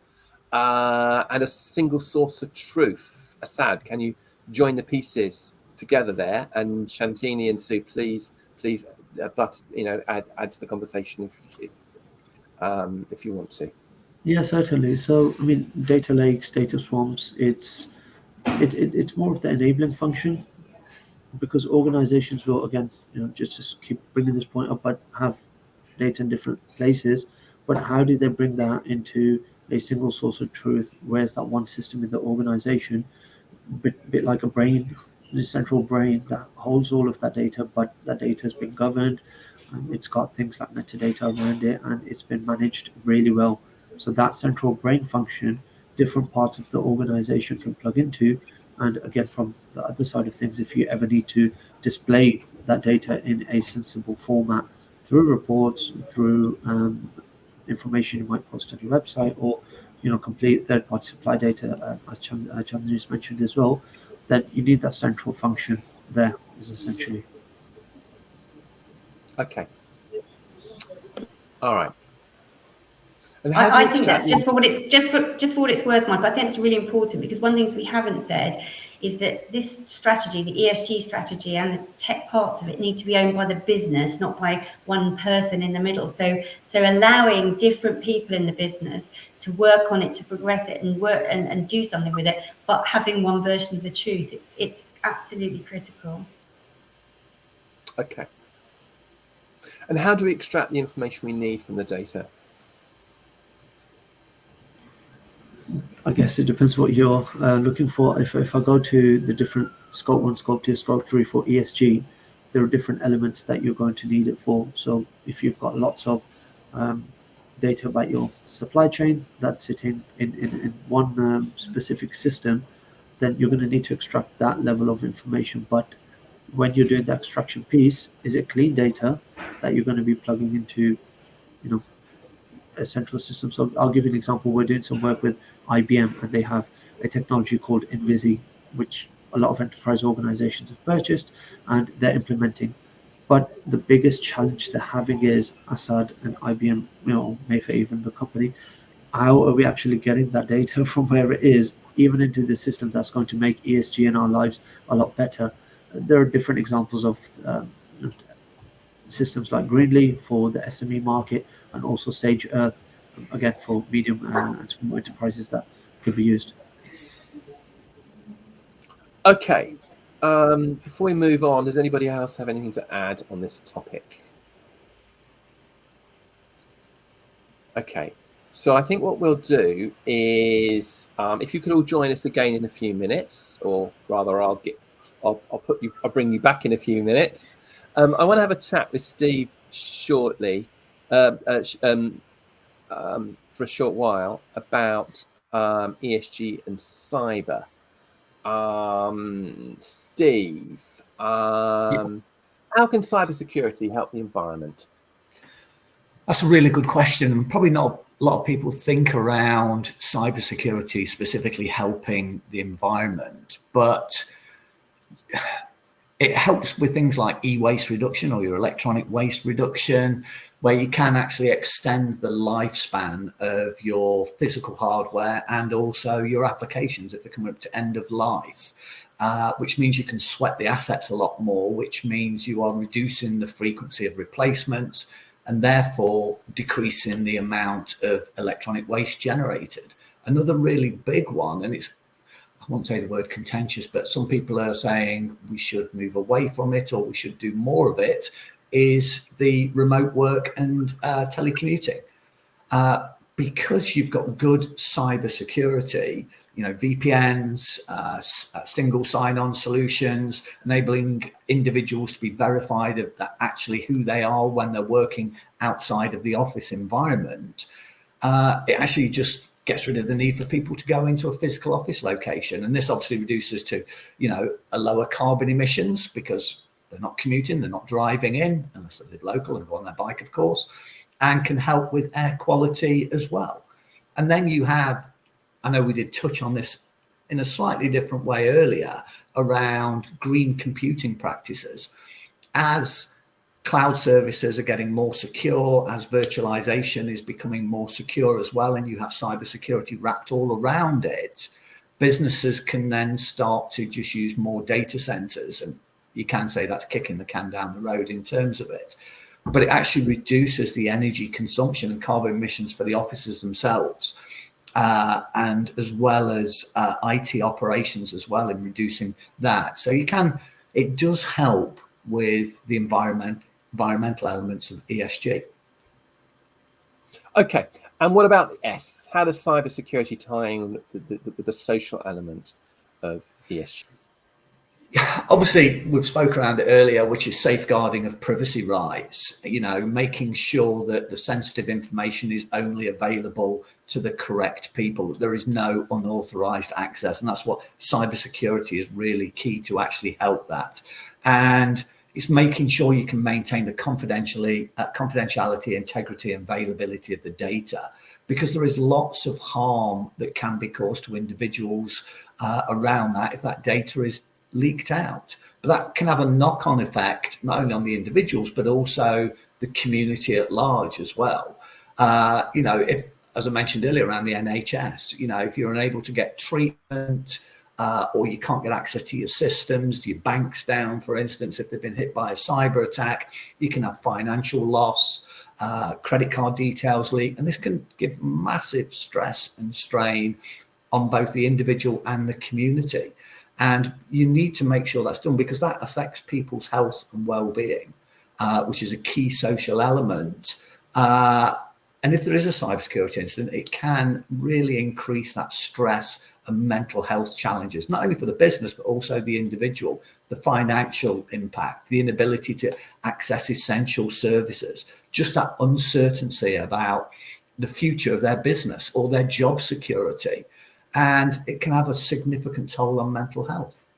and a single source of truth. Assad, can you join the pieces together there? And Shantini and Sue, please, but add to the conversation if you want to. Yeah, certainly. So I mean, data lakes, data swamps, it's more of the enabling function, because organizations will, again, just keep bringing this point up, but have data in different places. But how do they bring that into a single source of truth? Where's that one system in the organization? Bit like a brain, the central brain that holds all of that data, but that data has been governed, and it's got things like metadata around it, and it's been managed really well. So that central brain function, different parts of the organization can plug into. And again, from the other side of things, if you ever need to display that data in a sensible format through reports, through information you might post on your website, or complete third-party supply data, as Chandani's mentioned as well, then you need that central function there, is essentially. Okay. All right. And I think that's just for what it's worth, Mike. I think it's really important, because one of the things we haven't said is that this strategy, the ESG strategy, and the tech parts of it need to be owned by the business, not by one person in the middle. So allowing different people in the business to work on it, to progress it, and work and do something with it, but having one version of the truth, it's absolutely critical. Okay. And how do we extract the information we need from the data? I guess it depends what you're looking for. If I go to the different scope 1, scope 2, scope 3 for ESG, there are different elements that you're going to need it for. So if you've got lots of data about your supply chain that's sitting in one specific system, then you're going to need to extract that level of information. But when you're doing the extraction piece, is it clean data that you're going to be plugging into, a central system? So I'll give you an example. We're doing some work with IBM, and they have a technology called Invisi, which a lot of enterprise organizations have purchased and they're implementing. But the biggest challenge they're having is, Assad and IBM, Mayfair, even the company, how are we actually getting that data from where it is, even into the system that's going to make ESG in our lives a lot better? There are different examples of systems like Greenly for the SME market, and also Sage Earth, again, for medium and small enterprises that could be used. Okay. Before we move on, does anybody else have anything to add on this topic? Okay. So I think what we'll do is, if you could all join us again in a few minutes, or rather, I'll bring you back in a few minutes. I want to have a chat with Steve shortly, for a short while, about ESG and cyber. Steve, how can cybersecurity help the environment? That's a really good question. Probably not a lot of people think around cybersecurity specifically helping the environment, but it helps with things like e-waste reduction or your electronic waste reduction, where you can actually extend the lifespan of your physical hardware and also your applications if they're coming up to end of life, which means you can sweat the assets a lot more, which means you are reducing the frequency of replacements and therefore decreasing the amount of electronic waste generated. Another really big one, and it's, I won't say the word contentious, but some people are saying we should move away from it or we should do more of it, is the remote work and telecommuting. Because you've got good cyber security, VPNs, single sign-on solutions, enabling individuals to be verified of that actually who they are when they're working outside of the office environment. It actually just gets rid of the need for people to go into a physical office location. And this obviously reduces to, a lower carbon emissions because they're not commuting, they're not driving in, unless they live local and go on their bike, of course, and can help with air quality as well. And then you have, I know we did touch on this in a slightly different way earlier, around green computing practices. As cloud services are getting more secure, as virtualization is becoming more secure as well, and you have cybersecurity wrapped all around it, businesses can then start to just use more data centers. And you can say that's kicking the can down the road in terms of it, but it actually reduces the energy consumption and carbon emissions for the offices themselves, and as well as IT operations as well, in reducing that. So it does help with the environmental elements of ESG. Okay, and what about the S? How does cybersecurity tie in with the social element of ESG? Obviously, we've spoke around it earlier, which is safeguarding of privacy rights, making sure that the sensitive information is only available to the correct people, that there is no unauthorized access. And that's what cybersecurity is really key to actually help that. And it's making sure you can maintain the confidentiality, integrity, and availability of the data, because there is lots of harm that can be caused to individuals around that if that data is leaked out. But that can have a knock-on effect, not only on the individuals, but also the community at large as well. If, as I mentioned earlier, around the NHS, if you're unable to get treatment, or you can't get access to your systems, your bank's down, for instance, if they've been hit by a cyber attack, you can have financial loss, credit card details leak, and this can give massive stress and strain on both the individual and the community. And you need to make sure that's done, because that affects people's health and well-being, which is a key social element. And if there is a cybersecurity incident, it can really increase that stress and mental health challenges, not only for the business, but also the individual, the financial impact, the inability to access essential services, just that uncertainty about the future of their business or their job security. And it can have a significant toll on mental health.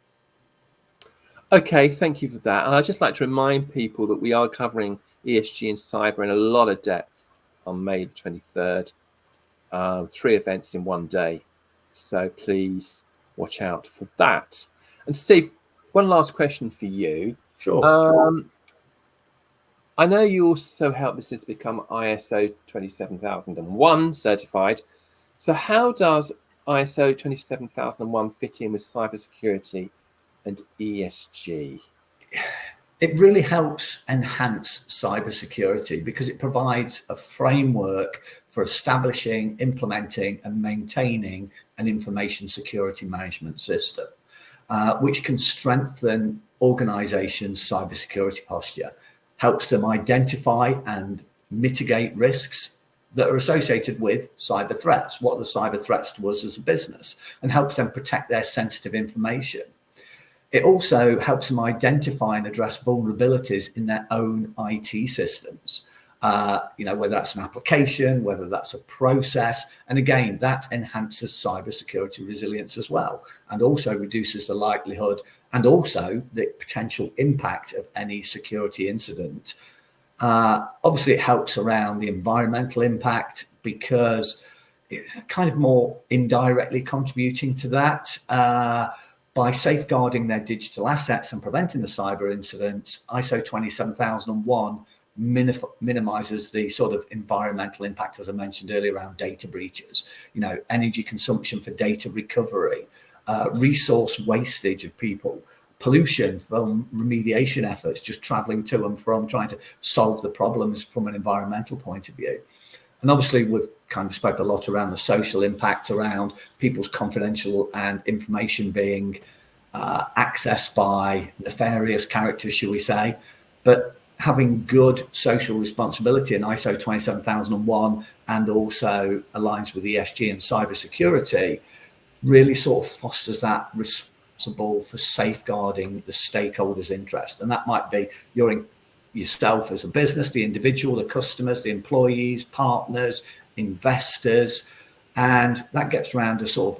Okay, thank you for that. And I'd just like to remind people that we are covering ESG and cyber in a lot of depth on May the 23rd, 3 events in one day. So please watch out for that. And Steve, one last question for you. Sure. I know you also help businesses become ISO 27001 certified. So how does ISO 27001 fit in with cybersecurity and ESG? It really helps enhance cybersecurity because it provides a framework for establishing, implementing, and maintaining an information security management system, which can strengthen organizations' cybersecurity posture, helps them identify and mitigate risks that are associated with cyber threats. What are the cyber threats to us as a business? And helps them protect their sensitive information. It also helps them identify and address vulnerabilities in their own IT systems, whether that's an application, whether that's a process. And again, that enhances cybersecurity resilience as well, and also reduces the likelihood and also the potential impact of any security incident. Obviously, it helps around the environmental impact because it's kind of more indirectly contributing to that. By safeguarding their digital assets and preventing the cyber incidents, ISO 27001 minimizes the sort of environmental impact, as I mentioned earlier, around data breaches, energy consumption for data recovery, resource wastage of people, pollution from remediation efforts, just traveling to and from trying to solve the problems from an environmental point of view. And obviously, we've kind of spoke a lot around the social impact around people's confidential and information being accessed by nefarious characters, shall we say. But having good social responsibility in ISO 27001 and also aligns with ESG and cybersecurity really sort of fosters that responsible for safeguarding the stakeholders' interest. And that might be yourself as a business, the individual, the customers, the employees, partners, investors, And that gets around to sort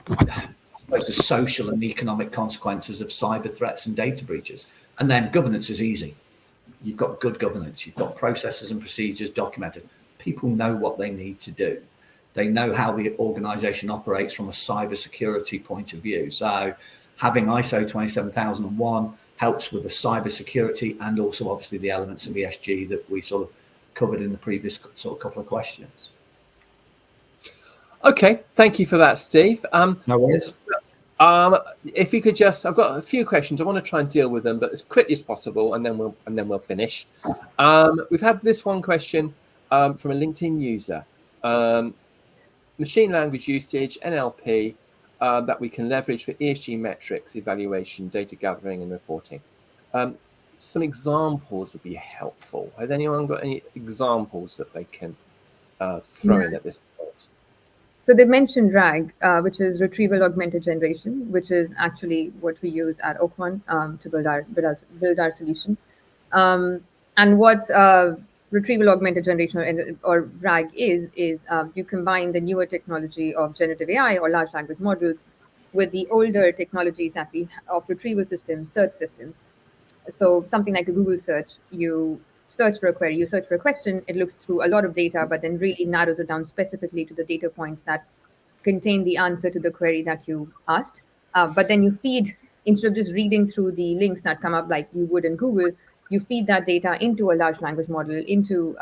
of, I suppose, the social and economic consequences of cyber threats and data breaches. And then governance is easy. You've got good governance. You've got processes and procedures documented. People know what they need to do. They know how the organization operates from a cyber security point of view. So having ISO 27001 helps with the cyber security and also obviously the elements of ESG that we sort of covered in the previous sort of couple of questions. Okay, thank you for that, Steve. No worries. If you could just, I've got a few questions. I want to try and deal with them, but as quickly as possible, and then we'll finish. We've had this one question from a LinkedIn user: machine language usage, NLP, that we can leverage for ESG metrics, evaluation, data gathering, and reporting. Some examples would be helpful. Has anyone got any examples that they can throw in at this point? So they mentioned RAG, which is retrieval augmented generation, which is actually what we use at Oakmont to build our solution. And what retrieval augmented generation or RAG is you combine the newer technology of generative AI or large language models with the older technologies that we of retrieval systems, search systems. So something like a Google search, you search for a query, you search for a question, it looks through a lot of data, but then really narrows it down specifically to the data points that contain the answer to the query that you asked. But then you feed, instead of just reading through the links that come up like you would in Google, you feed that data into a large language model, into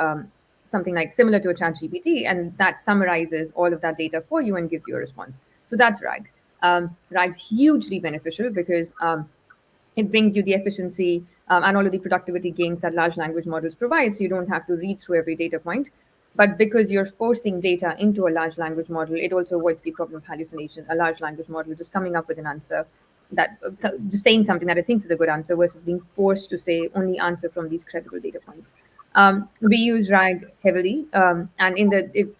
something like similar to a ChatGPT, and that summarizes all of that data for you and gives you a response. So that's RAG. RAG's hugely beneficial because it brings you the efficiency and all of the productivity gains that large language models provide. So you don't have to read through every data point. But because you're forcing data into a large language model, it also avoids the problem of hallucination. A large language model just coming up with an answer that just saying something that it thinks is a good answer versus being forced to say only answer from these credible data points. We use RAG heavily, and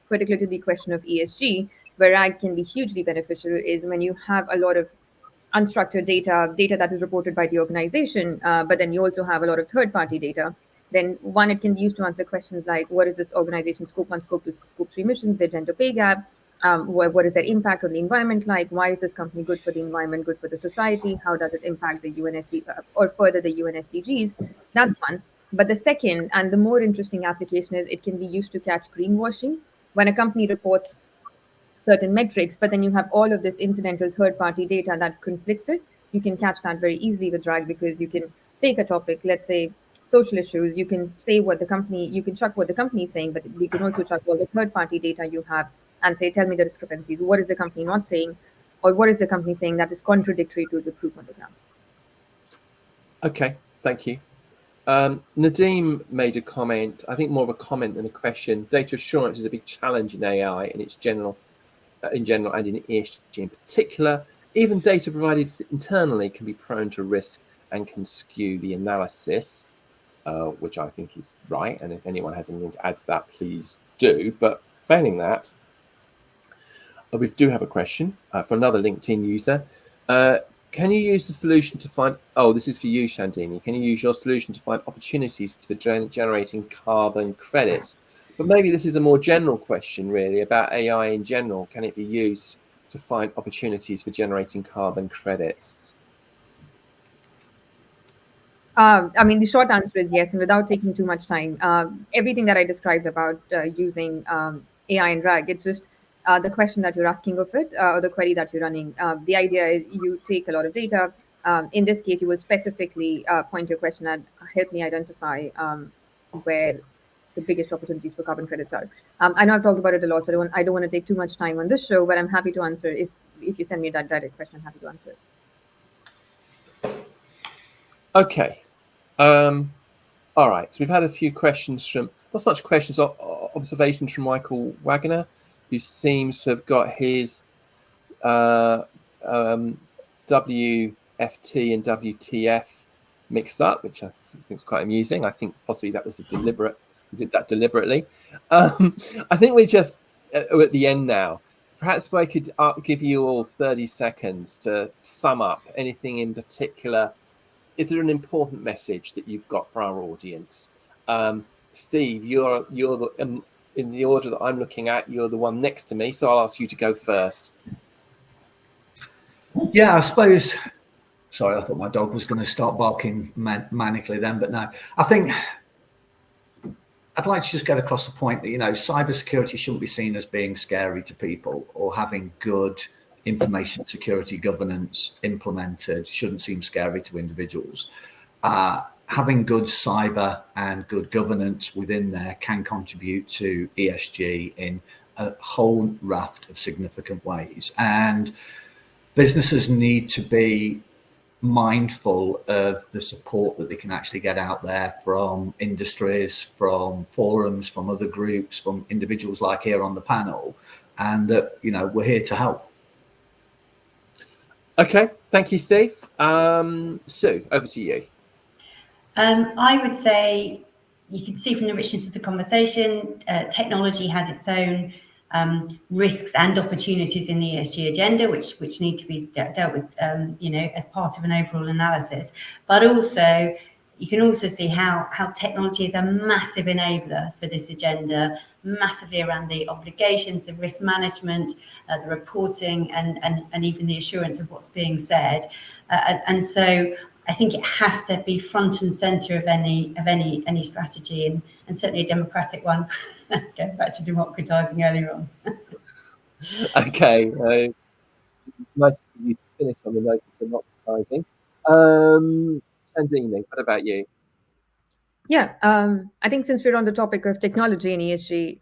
particularly the question of ESG, where RAG can be hugely beneficial is when you have a lot of unstructured data that is reported by the organization, but then you also have a lot of third-party data. Then one, it can be used to answer questions like, what is this organization's scope 1, scope 2, scope 3 emissions, their gender pay gap, what is their impact on the environment like, why is this company good for the environment, good for the society, how does it impact the or further the UN SDGs? That's one. But the second and the more interesting application is it can be used to catch greenwashing. When a company reports certain metrics, but then you have all of this incidental third-party data that conflicts it, you can catch that very easily with RAG because you can take a topic, let's say social issues, you can say you can chuck what the company is saying, but you can also chuck all the third-party data you have and say, tell me the discrepancies. What is the company not saying? Or what is the company saying that is contradictory to the proof on the ground? Okay, thank you. Nadeem made a comment, I think more of a comment than a question. Data assurance is a big challenge in AI and its general and in ESG in particular. Even data provided internally can be prone to risk and can skew the analysis, which I think is right. And if anyone has anything to add to that, please do. But failing that, we do have a question from another LinkedIn user. Can you use the solution to find, this is for you, Shandini. Can you use your solution to find opportunities for generating carbon credits? But maybe this is a more general question, really, about AI in general. Can it be used to find opportunities for generating carbon credits? I mean, the short answer is yes, and without taking too much time, everything that I described about using AI and RAG, it's just the question that you're asking of it, or the query that you're running. The idea is you take a lot of data. In this case, you will specifically point your question at help me identify where the biggest opportunities for carbon credits are. I know I've talked about it a lot, so I don't want to take too much time on this show, but I'm happy to answer if you send me that direct question. I'm happy to answer it. Okay. All right. So we've had a few questions from, not so much questions, observations from Michael Wagner, who seems to have got his WFT and WTF mixed up, which I think is quite amusing. I think possibly that was we did that deliberately. I think we're just at the end now. Perhaps I could give you all 30 seconds to sum up anything in particular. Is there an important message that you've got for our audience? Steve, you're in the order that I'm looking at, you're the one next to me, so I'll ask you to go first. Yeah, I suppose. Sorry, I thought my dog was going to start barking manically then, but no. I think I'd like to just get across the point that, cybersecurity shouldn't be seen as being scary to people, or having good information security governance implemented shouldn't seem scary to individuals. Having good cyber and good governance within there can contribute to ESG in a whole raft of significant ways. And businesses need to be mindful of the support that they can actually get out there from industries, from forums, from other groups, from individuals like here on the panel, and that, we're here to help. Okay, thank you, Steve. Sue, over to you. I would say you can see from the richness of the conversation, technology has its own risks and opportunities in the ESG agenda, which need to be dealt with, as part of an overall analysis. But also, you can also see how technology is a massive enabler for this agenda, massively around the obligations, the risk management, the reporting, and even the assurance of what's being said. And so I think it has to be front and centre of any strategy, and certainly a democratic one. Going back to democratising earlier on. Okay, nice for you to finish on the note of democratising. Shandini, what about you? Yeah, I think since we're on the topic of technology and ESG,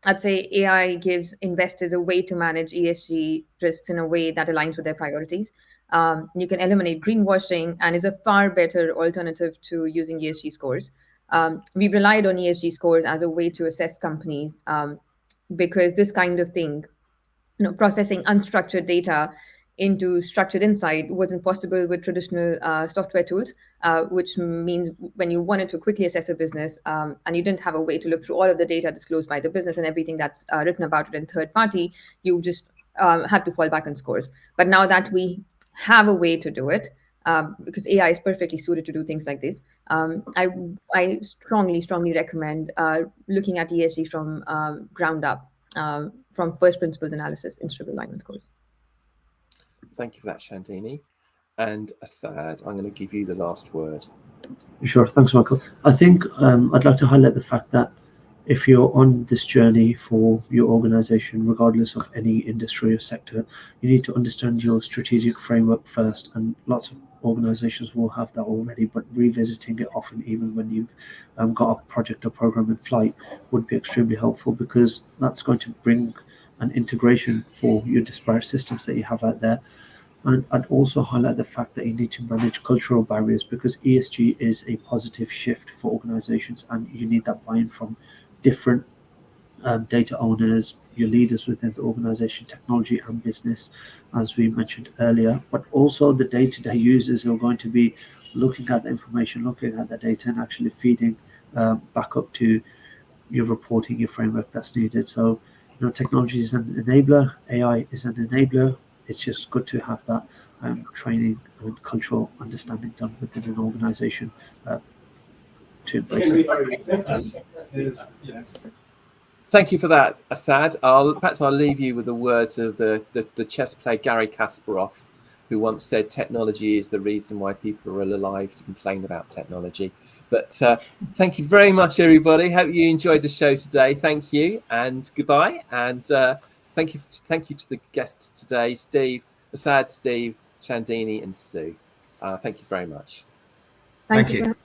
I'd say AI gives investors a way to manage ESG risks in a way that aligns with their priorities. You can eliminate greenwashing and is a far better alternative to using ESG scores. We've relied on ESG scores as a way to assess companies because this kind of thing, processing unstructured data into structured insight wasn't possible with traditional software tools, which means when you wanted to quickly assess a business and you didn't have a way to look through all of the data disclosed by the business and everything that's written about it in third party, you just had to fall back on scores. But now that we have a way to do it, because AI is perfectly suited to do things like this, I strongly recommend looking at ESG from ground up, from first principles analysis instead of relying on scores. Thank you for that, Shandini. And Asad, I'm going to give you the last word. Sure, thanks, Michael. I think I'd like to highlight the fact that if you're on this journey for your organization, regardless of any industry or sector, you need to understand your strategic framework first. And lots of organizations will have that already, but revisiting it often, even when you've got a project or program in flight, would be extremely helpful, because that's going to bring an integration for your disparate systems that you have out there. And I'd also highlight the fact that you need to manage cultural barriers, because ESG is a positive shift for organizations, and you need that buy-in from different data owners, your leaders within the organization, technology and business, as we mentioned earlier, but also the day-to-day users who are going to be looking at the information, looking at the data, and actually feeding back up to your reporting, your framework that's needed. So, technology is an enabler, AI is an enabler. It's just good to have that training and cultural understanding done within an organization to embrace it. Thank you for that, Asad. Perhaps I'll leave you with the words of the chess player Garry Kasparov, who once said, "Technology is the reason why people are alive to complain about technology." But thank you very much, everybody. Hope you enjoyed the show today. Thank you, and goodbye. And thank you to the guests today, Steve, Asad, Steve, Shandini, and Sue. Thank you very much. Thank you.